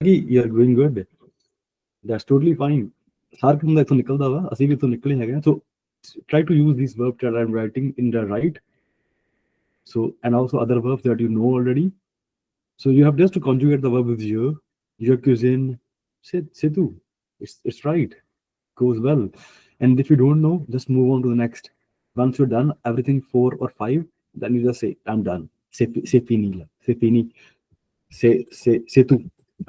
You're doing good. That's totally fine. ਹਰ ਕੰਮ ਦਾ ਇੱਥੋਂ ਨਿਕਲਦਾ ਵਾ, ਅਸੀਂ ਵੀ ਇੱਥੋਂ ਨਿਕਲੇ ਹੈਗੇ ਆ. So try to use these verbs that I'm writing in the right. So, and also other verbs that you know already. So you have just to conjugate the verb with your cuisine. C'est tout. It's right. Goes well. And if you don't know, just move on to the next. Once you're done, everything 4 or 5, then you just say, I'm done. C'est fini. C'est fini. C'est tout.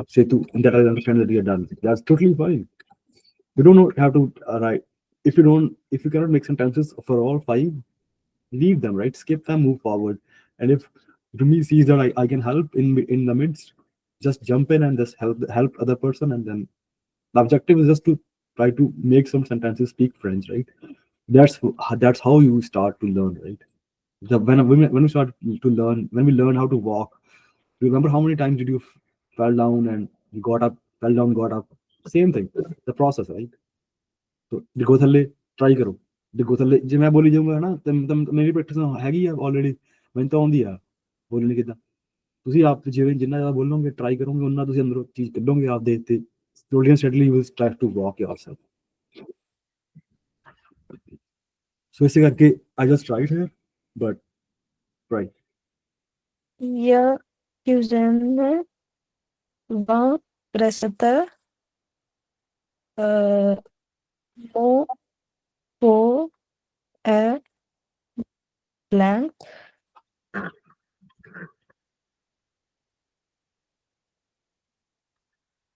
C'est tout. And that I understand that you're done. That's totally fine. You don't have to write. If you cannot make sentences for all 5, leave them, right? Skip them, move forward. And if Rumi sees that I can help in the midst, just jump in and just help other person. And then the objective is just to try to make some sentences speak French, right? That's how you start to learn, right? When we start to learn, when we learn how to walk, you remember how many times did you fell down and you got up, fell down, got up? Same thing, the process, right? So डिगो थल्ले try करो. डिगो थल्ले जे मैं बोली जाऊंगा ना, मेरी practice हैगी already, ਮੈਨੂੰ ਤਾਂ ਆਉਂਦੀ ਆ ਬੋਲਣੀ ਕਿਦਾਂ. ਤੁਸੀਂ ਆਪ ਜਿਵੇਂ ਜਿੰਨਾ ਜ਼ਿਆਦਾ ਬੋਲੋਗੇ, ਟਰਾਈ ਕਰੋਗੇ, ਉਹਨਾਂ ਤੁਸੀਂ ਅੰਦਰੋਂ ਚੀਜ਼ ਕੱਢੋਗੇ ਆਪਦੇ ਤੇ slowly and steadily you will try to walk yourself. So ਇਸੇ ਕਰਕੇ I just tried here, but try. Je cuisine va rester mon pot est blanc.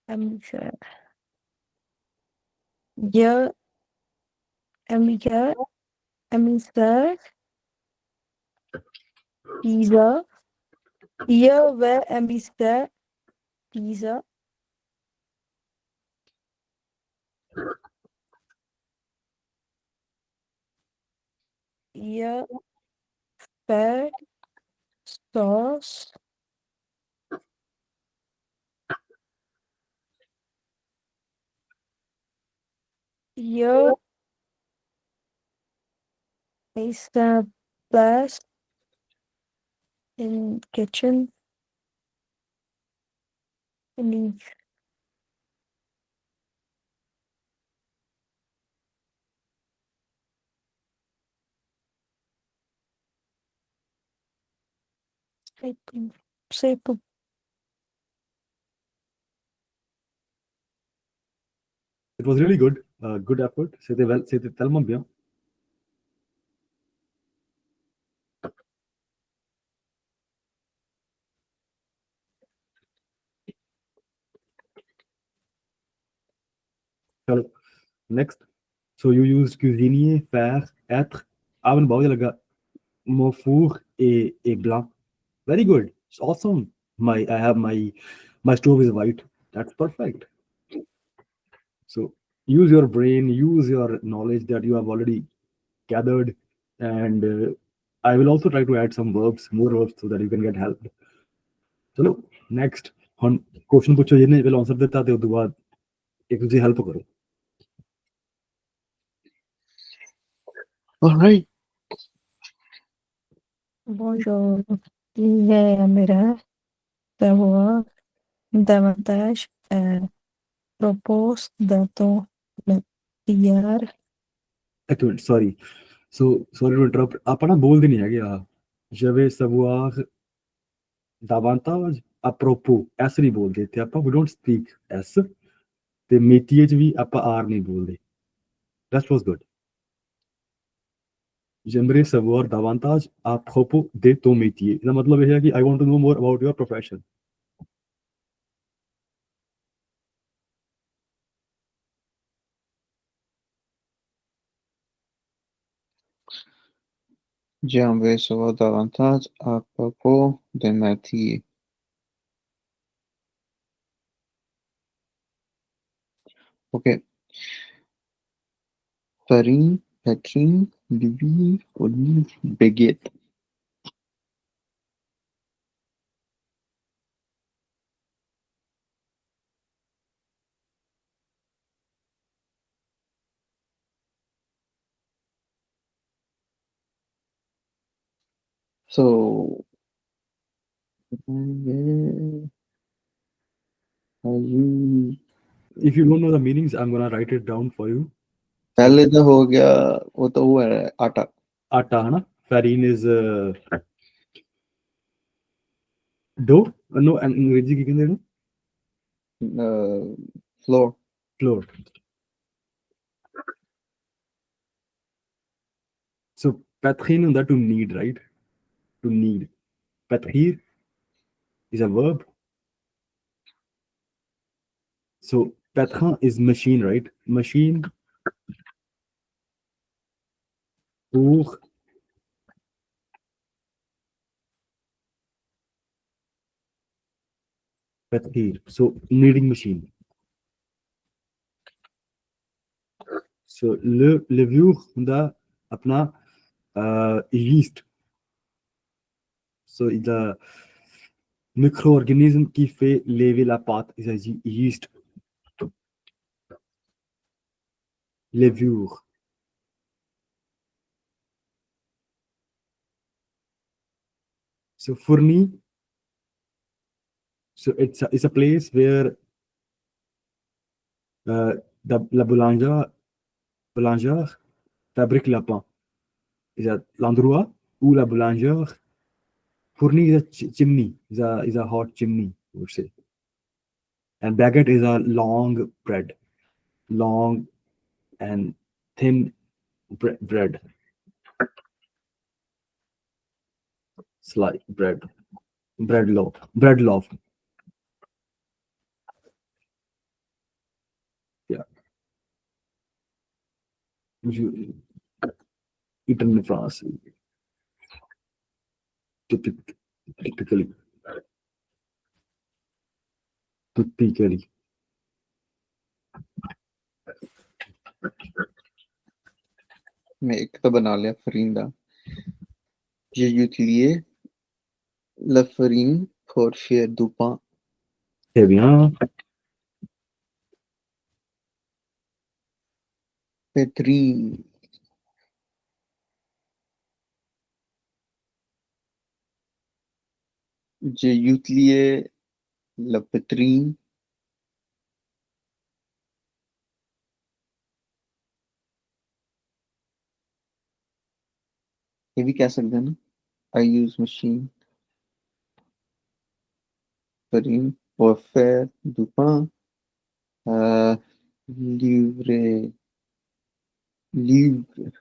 Amiga. Je amiga amiga pizza. Je vais amiga pizza. Je fais sauce. Je establish in kitchen. In shape. It was really good. Good effort. C'était tellement bien. चलो next. So you used cuisiner, faire, être. आपने बहुत अच्छा लगा. Mon four et blanc. Very good. It's awesome. I have my stove is white. That's perfect. So use your brain, use your knowledge that you have already gathered, and I will also try to add some verbs, more verbs, so that you can get help. चलो next. ਹੁਣ question पूछो, ਜਿਹਨੇ ਪਹਿਲਾਂ answer ਦਿੱਤਾ ਤੇ ਉਸ ਤੋਂ ਬਾਅਦ ਇੱਕ ਦੂਜੇ ਹੈਲਪ ਕਰੋ. All right. Bonjour. J'aimerais savoir davantage à propos de ton métier. ਇੱਕ minute, sorry. So sorry to interrupt. ਆਪਾਂ ਨਾ ਬੋਲਦੇ ਨਹੀਂ ਹੈਗੇ ਆ. Je vais savoir davantage à propos. S ਨਹੀਂ ਬੋਲਦੇ ਇੱਥੇ ਆਪਾਂ. We don't speak S. ਤੇ métier ਚ ਵੀ ਆਪਾਂ ਆਰ ਨਹੀਂ ਬੋਲਦੇ. That was good. J'aimerais savoir davantage à propos de ton métier. ਇਹਦਾ ਮਤਲਬ ਇਹ ਹੈ ਕਿ I want to know more about your profession. J'aimerais savoir davantage à propos de métier. Okay. Farine, latrine, Bibi, olive, baguette. So If you don't know the meanings, I'm gonna write it down for you. पहले तो हो गया, वो तो वो है आटा. Atta, है ना? Farine is dough. No, अंग्रेजी की कितने Flour. flour. So patrin ਹੁੰਦਾ to knead, right? To knead. Patrir is a verb. So patrin is machine, right? Machine pour patrir. So kneading machine. So levure ਹੁੰਦਾ अपना yeast. So the microorganisme qui fait lever la pâte is a yeast. Levure. So fourni. So it's a place where la boulangère fabrique le pain. Is l'endroit où la boulangère fournit is a chimney. Is a hot chimney, I would say. And baguette is a long bread, long and thin bread, slice bread loaf. Yeah, usually eaten in France, typically. Typically. मैं एक तो बना लिया फरींदा. J'ai utilisé la farine pour faire du pain. Très bien. Pétri. J'ai utilisé la pétri. ये भी कह सकते हैं ना. I use machine farine pour faire du pain. Livrer. Livre.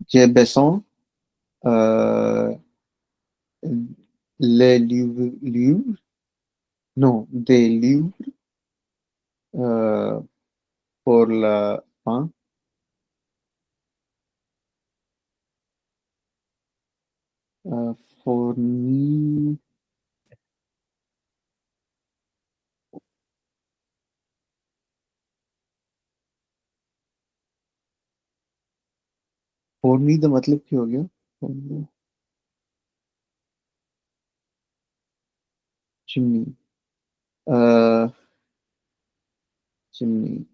J'ai besoin les livres. Non, des livres pour le pain. Fournir. फोरनी का मतलब क्या हो गया? Chimney. Chimney.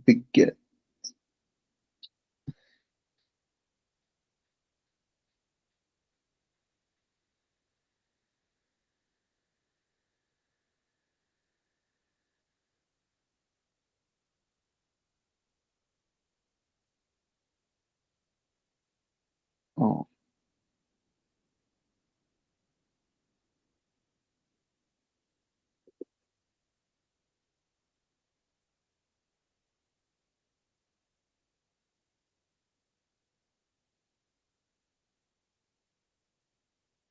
Big. Oh.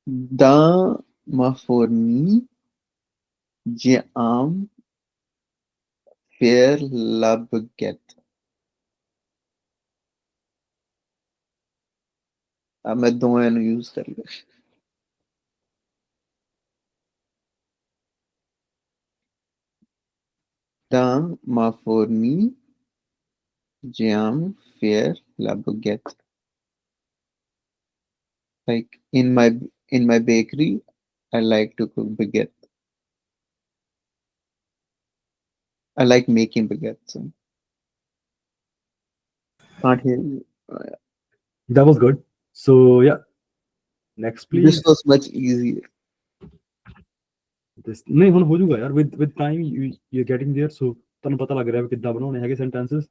Dans ma fournie, j'ai un faire la baguette. मैं दोनों use कर लिया. Dans ma fourmi, j'aime faire la baguette. Like in my bakery, I like to cook baguette. I like making baguettes. So. Can't hear you. That was good. So yeah, next This please. was much easier. This नहीं ਹੁਣ ਹੋ ਜਾਊਗਾ ਯਾਰ with time you're getting there, so ਤੁਹਾਨੂੰ ਪਤਾ ਲੱਗ ਰਿਹਾ ਵੀ ਕਿੱਦਾਂ ਬਣਾਉਣੇ ਹੈਗੇ sentences.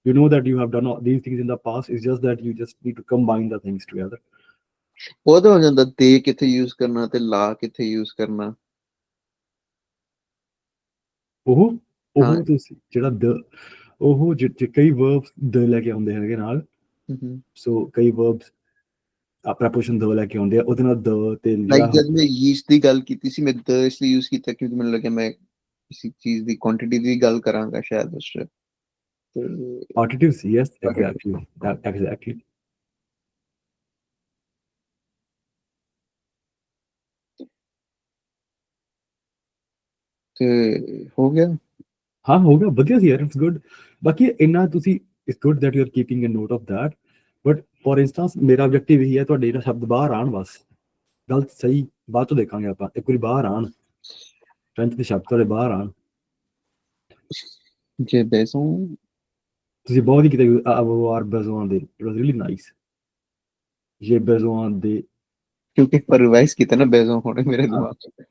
You know that you have done all these things in the past. It's just that you just need to combine the things together. ਉਹਦਾ ਹੋ ਜਾਂਦਾ ਦੇ ਕਿੱਥੇ ਯੂਜ਼ ਕਰਨਾ ਤੇ ਲਾ ਕਿੱਥੇ ਯੂਜ਼ ਕਰਨਾ। ਉਹ ਹਾਂ। ਤੁਸੀਂ ਜਿਹੜਾ ਕਈ verbs ਦ ਲੈ ਕੇ ਆਉਂਦੇ ਹੈਗੇ ਨਾਲ। ਸੋ ਕਈ verbs ਪ੍ਰੈਪੋਜੀਸ਼ਨ ਦ ਲੈ ਕੇ ਆਉਂਦੇ ਆ, ਉਹਦੇ ਨਾਲ ਦ ਤੇ ਲਾਈਕ ਜਦ ਮੈਂ ਯੀਸਟ ਦੀ ਗੱਲ ਕੀਤੀ ਸੀ, ਮੈਂ ਦ ਇਸ ਲਈ ਯੂਜ਼ ਕੀਤਾ ਕਿਉਂਕਿ ਮੈਨੂੰ ਲੱਗਿਆ ਮੈਂ ਕਿਸੇ ਚੀਜ਼ ਦੀ ਕੁਆਂਟੀਟੀ ਦੀ ਗੱਲ ਕਰਾਂਗਾ ਸ਼ਾਇਦ ਉਸ ਚ। adjectives, yes, exactly. ਤੇ ਹੋ ਗਿਆ। ਹਾਂ ਹੋ ਗਿਆ, ਵਧੀਆ ਸੀ ਯਾਰ, ਇਟਸ ਗੁੱਡ। ਬਾਕੀ ਇੰਨਾ ਤੁਸੀਂ it's good that you are keeping a note of that, but for instance ਮੇਰਾ ਆਬਜੈਕਟਿਵ ਇਹੀ ਹੈ ਤੁਹਾਡੇ ਜਿਹੜਾ ਸ਼ਬਦ ਬਾਹਰ ਆਣ, ਬਸ ਗਲਤ ਸਹੀ ਬਾਅਦ ਚੋਂ ਦੇਖਾਂਗੇ ਆਪਾਂ, ਇੱਕ ਵਾਰੀ ਬਾਹਰ ਆਣ, ਫ੍ਰੈਂਚ ਦੇ ਸ਼ਬਦ ਤੁਹਾਡੇ ਬਾਹਰ ਆਣ। ਜੇ ਬੈਸੋਂ ਤੁਸੀਂ ਬਹੁਤ ਹੀ ਕਿਤੇ avoir besoin ਦੇ, ਇਟ ਵਾਸ ਰੀਲੀ ਨਾਈਸ। ਜੇ besoin ਦੇ ਕਿਉਂਕਿ ਪਰ ਰਿਵਾਈਜ਼ ਕੀਤਾ ਨਾ ਬੈਸੋਂ ਹੋਣੇ ਮੇਰੇ ਦਿਮਾਗ ਚ।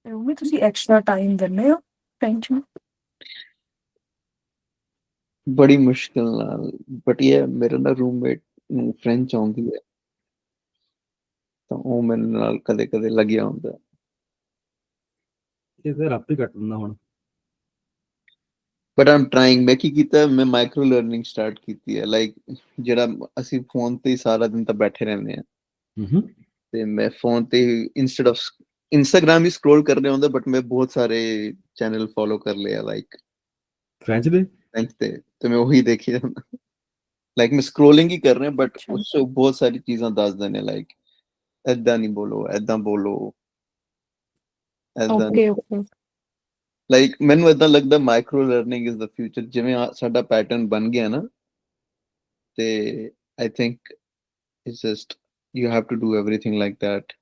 ਉਹ ਵੀ ਤੁਸੀਂ ਐਕਸਟਰਾ ਟਾਈਮ ਦਿੰਦੇ ਹੋ ਫ੍ਰੈਂਚ ਨੂੰ? ਬੜੀ ਮੁਸ਼ਕਿਲ ਨਾਲ, ਬਟ ਇਹ ਮੇਰਾ ਨਾ ਰੂਮਮੇਟ ਨੂੰ ਫ੍ਰੈਂਚ ਆਉਂਦੀ ਹੈ ਤਾਂ ਉਹ ਮੇਰੇ ਨਾਲ ਕਦੇ ਕਦੇ ਲੱਗਿਆ ਹੁੰਦਾ। ਇਹ ਤਾਂ ਰੱਬ ਹੀ ਕੱਟ ਦਿੰਦਾ ਹੁਣ। But Aam trying. ਮੈਂ ਕੀ ਕੀਤਾ, ਮੈਂ ਮਾਈਕਰੋ ਲਰਨਿੰਗ ਸਟਾਰਟ ਕੀਤੀ ਹੈ। ਲਾਈਕ ਜਿਹੜਾ ਅਸੀਂ ਫੋਨ ਤੇ ਸਾਰਾ ਦਿਨ ਤਾਂ ਬੈਠੇ ਰਹਿੰਦੇ ਹਾਂ, ਤੇ ਮੈਂ ਫੋਨ ਤੇ instead of Instagram he scroll ਕਰ ਰਿਹਾ ਹੁੰਦਾ, ਬਟ ਮੈਂ ਬਹੁਤ ਸਾਰੇ ਚੈਨਲ ਫੋਲੋ ਕਰ ਲਿਆ ਲਾਈਕ ਫ੍ਰੈਂਚ ਦੇ ਤੇ ਮੈਂ ਉਹੀ ਦੇਖੀ ਜਾਂਦਾ। ਲਾਈਕ ਮੈਂ ਸਕਰੋਲਿੰਗ ਹੀ ਕਰ ਰਿਹਾ, ਬਟ ਉਸ ਚ ਬਹੁਤ ਸਾਰੀ ਚੀਜ਼ਾਂ ਦੱਸਦੇ ਨੇ, ਲਾਈਕ ਏਦਾਂ ਨਹੀਂ ਬੋਲੋ, ਏਦਾਂ ਬੋਲੋ, ਏਦਾਂ। ਲਾਈਕ ਮੈਨੂੰ ਏਦਾਂ ਲੱਗਦਾ micro learning is the future. ਜਿਵੇਂ ਸਾਡਾ ਪੈਟਰਨ ਬਣ ਗਿਆ ਨਾ, ਤੇ I think it's just you have to do everything like that.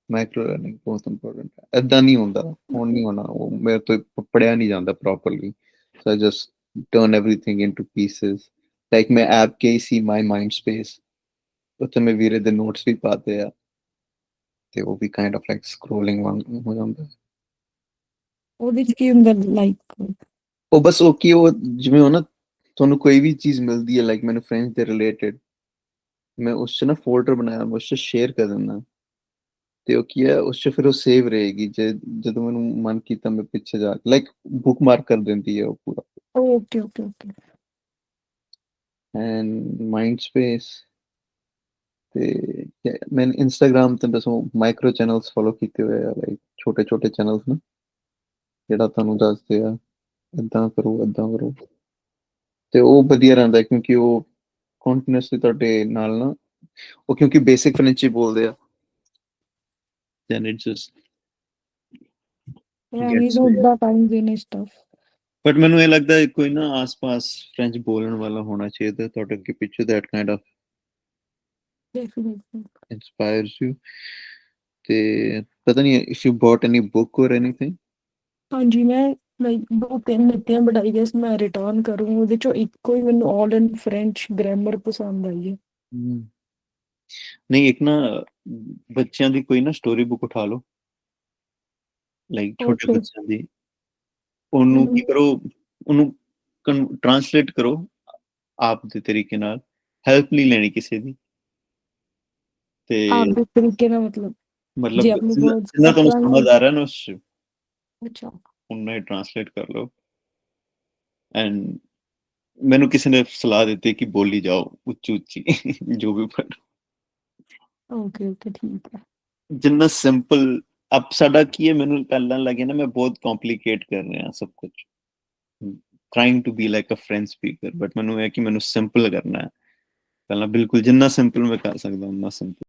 Micro learning ਬਹੁਤ ਇੰਪੋਰਟੈਂਟ ਹੈ। ਏਦਾਂ ਨਹੀਂ ਹੁੰਦਾ, ਹੁਣ ਨਹੀਂ ਹੋਣਾ, ਉਹ ਮੇਰੇ ਤੋਂ ਪੜਿਆ ਨਹੀਂ ਜਾਂਦਾ properly. So I just turn everything into pieces. Like ਮੈਂ ਐਪ ਕੇ ਸੀ ਮਾਈ ਮਾਈਂਡ ਸਪੇਸ, ਉੱਥੇ ਮੈਂ ਵੀਰੇ ਦੇ ਨੋਟਸ ਵੀ ਪਾਤੇ ਆ, ਤੇ ਉਹ ਵੀ ਕਾਈਂਡ ਆਫ ਲਾਈਕ ਸਕਰੋਲਿੰਗ ਵਾਂਗ ਹੋ ਜਾਂਦਾ। ਉਹਦੇ ਚ ਕੀ ਹੁੰਦਾ ਲਾਈਕ? ਉਹ ਬਸ ਉਹ ਕੀ, ਉਹ ਜਿਵੇਂ ਉਹ ਨਾ ਤੁਹਾਨੂੰ ਕੋਈ ਵੀ ਚੀਜ਼ ਮਿਲਦੀ ਹੈ, ਲਾਈਕ ਮੈਨੂੰ ਫ੍ਰੈਂਚ ਦੇ ਰਿਲੇਟਡ, ਮੈਂ ਉਸ ਚ ਨਾ ਫੋਲਡਰ ਬਣਾਇਆ, ਮੈਂ ਉਸ ਚ ਸ਼ੇਅਰ ਕਰ ਦਿੰਦਾ, ਤੇ ਉਹ ਕੀ ਹੈ ਉਸ ਚ ਫਿਰ ਉਹ ਸੇਵ ਰਹੇਗੀ। ਜਦੋਂ ਮੈਨੂੰ ਮਨ ਕੀਤਾ ਮੈਂ ਪਿੱਛੇ ਜਾ ਕੇ ਲਾਈਕ ਬੁੱਕ ਮਾਰਕ ਕਰ ਦਿੰਦੀ ਹੈ ਉਹ ਪੂਰਾ। ਓਕੇ ਐਂਡ ਮਾਈਂਡ ਸਪੇਸ ਤੇ ਮੈਂ ਇੰਸਟਾਗ੍ਰਾਮ ਤੇ ਬਸ ਮਾਈਕਰੋ ਚੈਨਲਸ ਫੋਲੋ ਕੀਤੇ ਹੋਏ ਆ, ਲਾਈਕ ਛੋਟੇ ਛੋਟੇ ਚੈਨਲਸ ਨਾ, ਜਿਹੜਾ ਤੁਹਾਨੂੰ ਦੱਸਦੇ ਆ ਏਦਾਂ ਕਰੋ ਏਦਾਂ ਕਰੋ, ਤੇ ਉਹ ਵਧੀਆ ਰਹਿੰਦਾ ਕਿਉਂਕਿ ਉਹ ਕੰਟੀਨਿਊਸਲੀ ਤੁਹਾਡੇ ਨਾਲ ਨਾ, ਉਹ ਕਿਉਂਕਿ ਬੇਸਿਕ ਫ੍ਰੈਂਚ ਹੀ ਬੋਲਦੇ ਆ, then it just gets stuff. But ਮੈਨੂੰ ਇਹ ਲੱਗਦਾ ਕੋਈ ਨਾ ਆਸ-ਪਾਸ ਫ੍ਰੈਂਚ ਬੋਲਣ ਵਾਲਾ ਹੋਣਾ ਚਾਹੀਦਾ ਤੁਹਾਡੇ ਅੱਗੇ ਪਿੱਛੇ, that kind of inspires you। ਤੇ ਪਤਾ ਨਹੀਂ if you bought any book or anything? ਹਾਂਜੀ ਮੈਂ ਲਾਈਕ 2-3 ਲਿੱਤੀਆਂ, ਬਟ ਆਈ ਗੈਸ ਮੈਂ ਰਿਟਰਨ ਕਰੂੰ। ਉਹਦੇ ਚੋਂ ਇੱਕੋ ਹੀ ਮੈਨੂੰ ਆਲ ਇਨ ਫ੍ਰੈਂਚ ਗ੍ਰਾਮਰ ਪਸੰਦ ਆਈ ਹੈ। ਨਹੀਂ ਇੱਕ ਨਾ ਬੱਚਿਆਂ ਦੀ ਕੋਈ ਨਾ ਸਟੋਰੀ ਬੁੱਕ ਉਠਾ ਲਓ ਲਾਈਕ ਛੋਟੇ Okay. ਬੱਚਿਆਂ ਦੀ ਉਹਨੂੰ ਕੀ ਕਰੋ ਉਹਨੂੰ ਟ੍ਰਾਂਸਲੇਟ ਕਰੋ ਆਪ ਦੇ ਤਰੀਕੇ ਨਾਲ ਹੈਲਪ ਨਹੀਂ ਲੈਣੀ ਕਿਸੇ ਦੀ ਤੇ आप भी तरीके ना मतलब ਮਤਲਬ जी अपनी words ਜਿੰਨਾ ਤੁਹਾਨੂੰ अपना ਸਮਝ ਆ ਰਿਹਾ ਨਾ ਉਸ 'ਚ अच्छा ਉਨਾ ਹੀ ਟ੍ਰਾਂਸਲੇਟ ਕਰ ਲਓ ਐਂਡ ਮੈਨੂੰ ਕਿਸੇ ਨੇ ਸਲਾਹ ਦਿੱਤੀ ਕਿ ਬੋਲੀ ਜਾਓ ਉੱਚੀ ਉੱਚੀ ਜੋ ਵੀ ਪੜ੍ਹ ओके ओके ठीक है ਜਿੰਨਾ ਸਿੰਪਲ ਅਬ ਸਾਡਾ ਕੀ ਹੈ ਮੈਨੂੰ ਪਹਿਲਾਂ ਲੱਗਿਆ ਨਾ ਮੈਂ ਬਹੁਤ ਕੰਪਲਿਕੇਟ ਕਰ ਰਿਹਾ ਸਭ ਕੁਝ trying to be like a French speaker but ਮੈਨੂੰ ਇਹ ਕਿ ਮੈਨੂੰ ਸਿੰਪਲ ਕਰਨਾ ਹੈ ਪਹਿਲਾਂ ਬਿਲਕੁਲ ਜਿੰਨਾ ਸਿੰਪਲ ਮੈਂ ਕਰ ਸਕਦਾ ਉਨਾ ਸਿੰਪਲ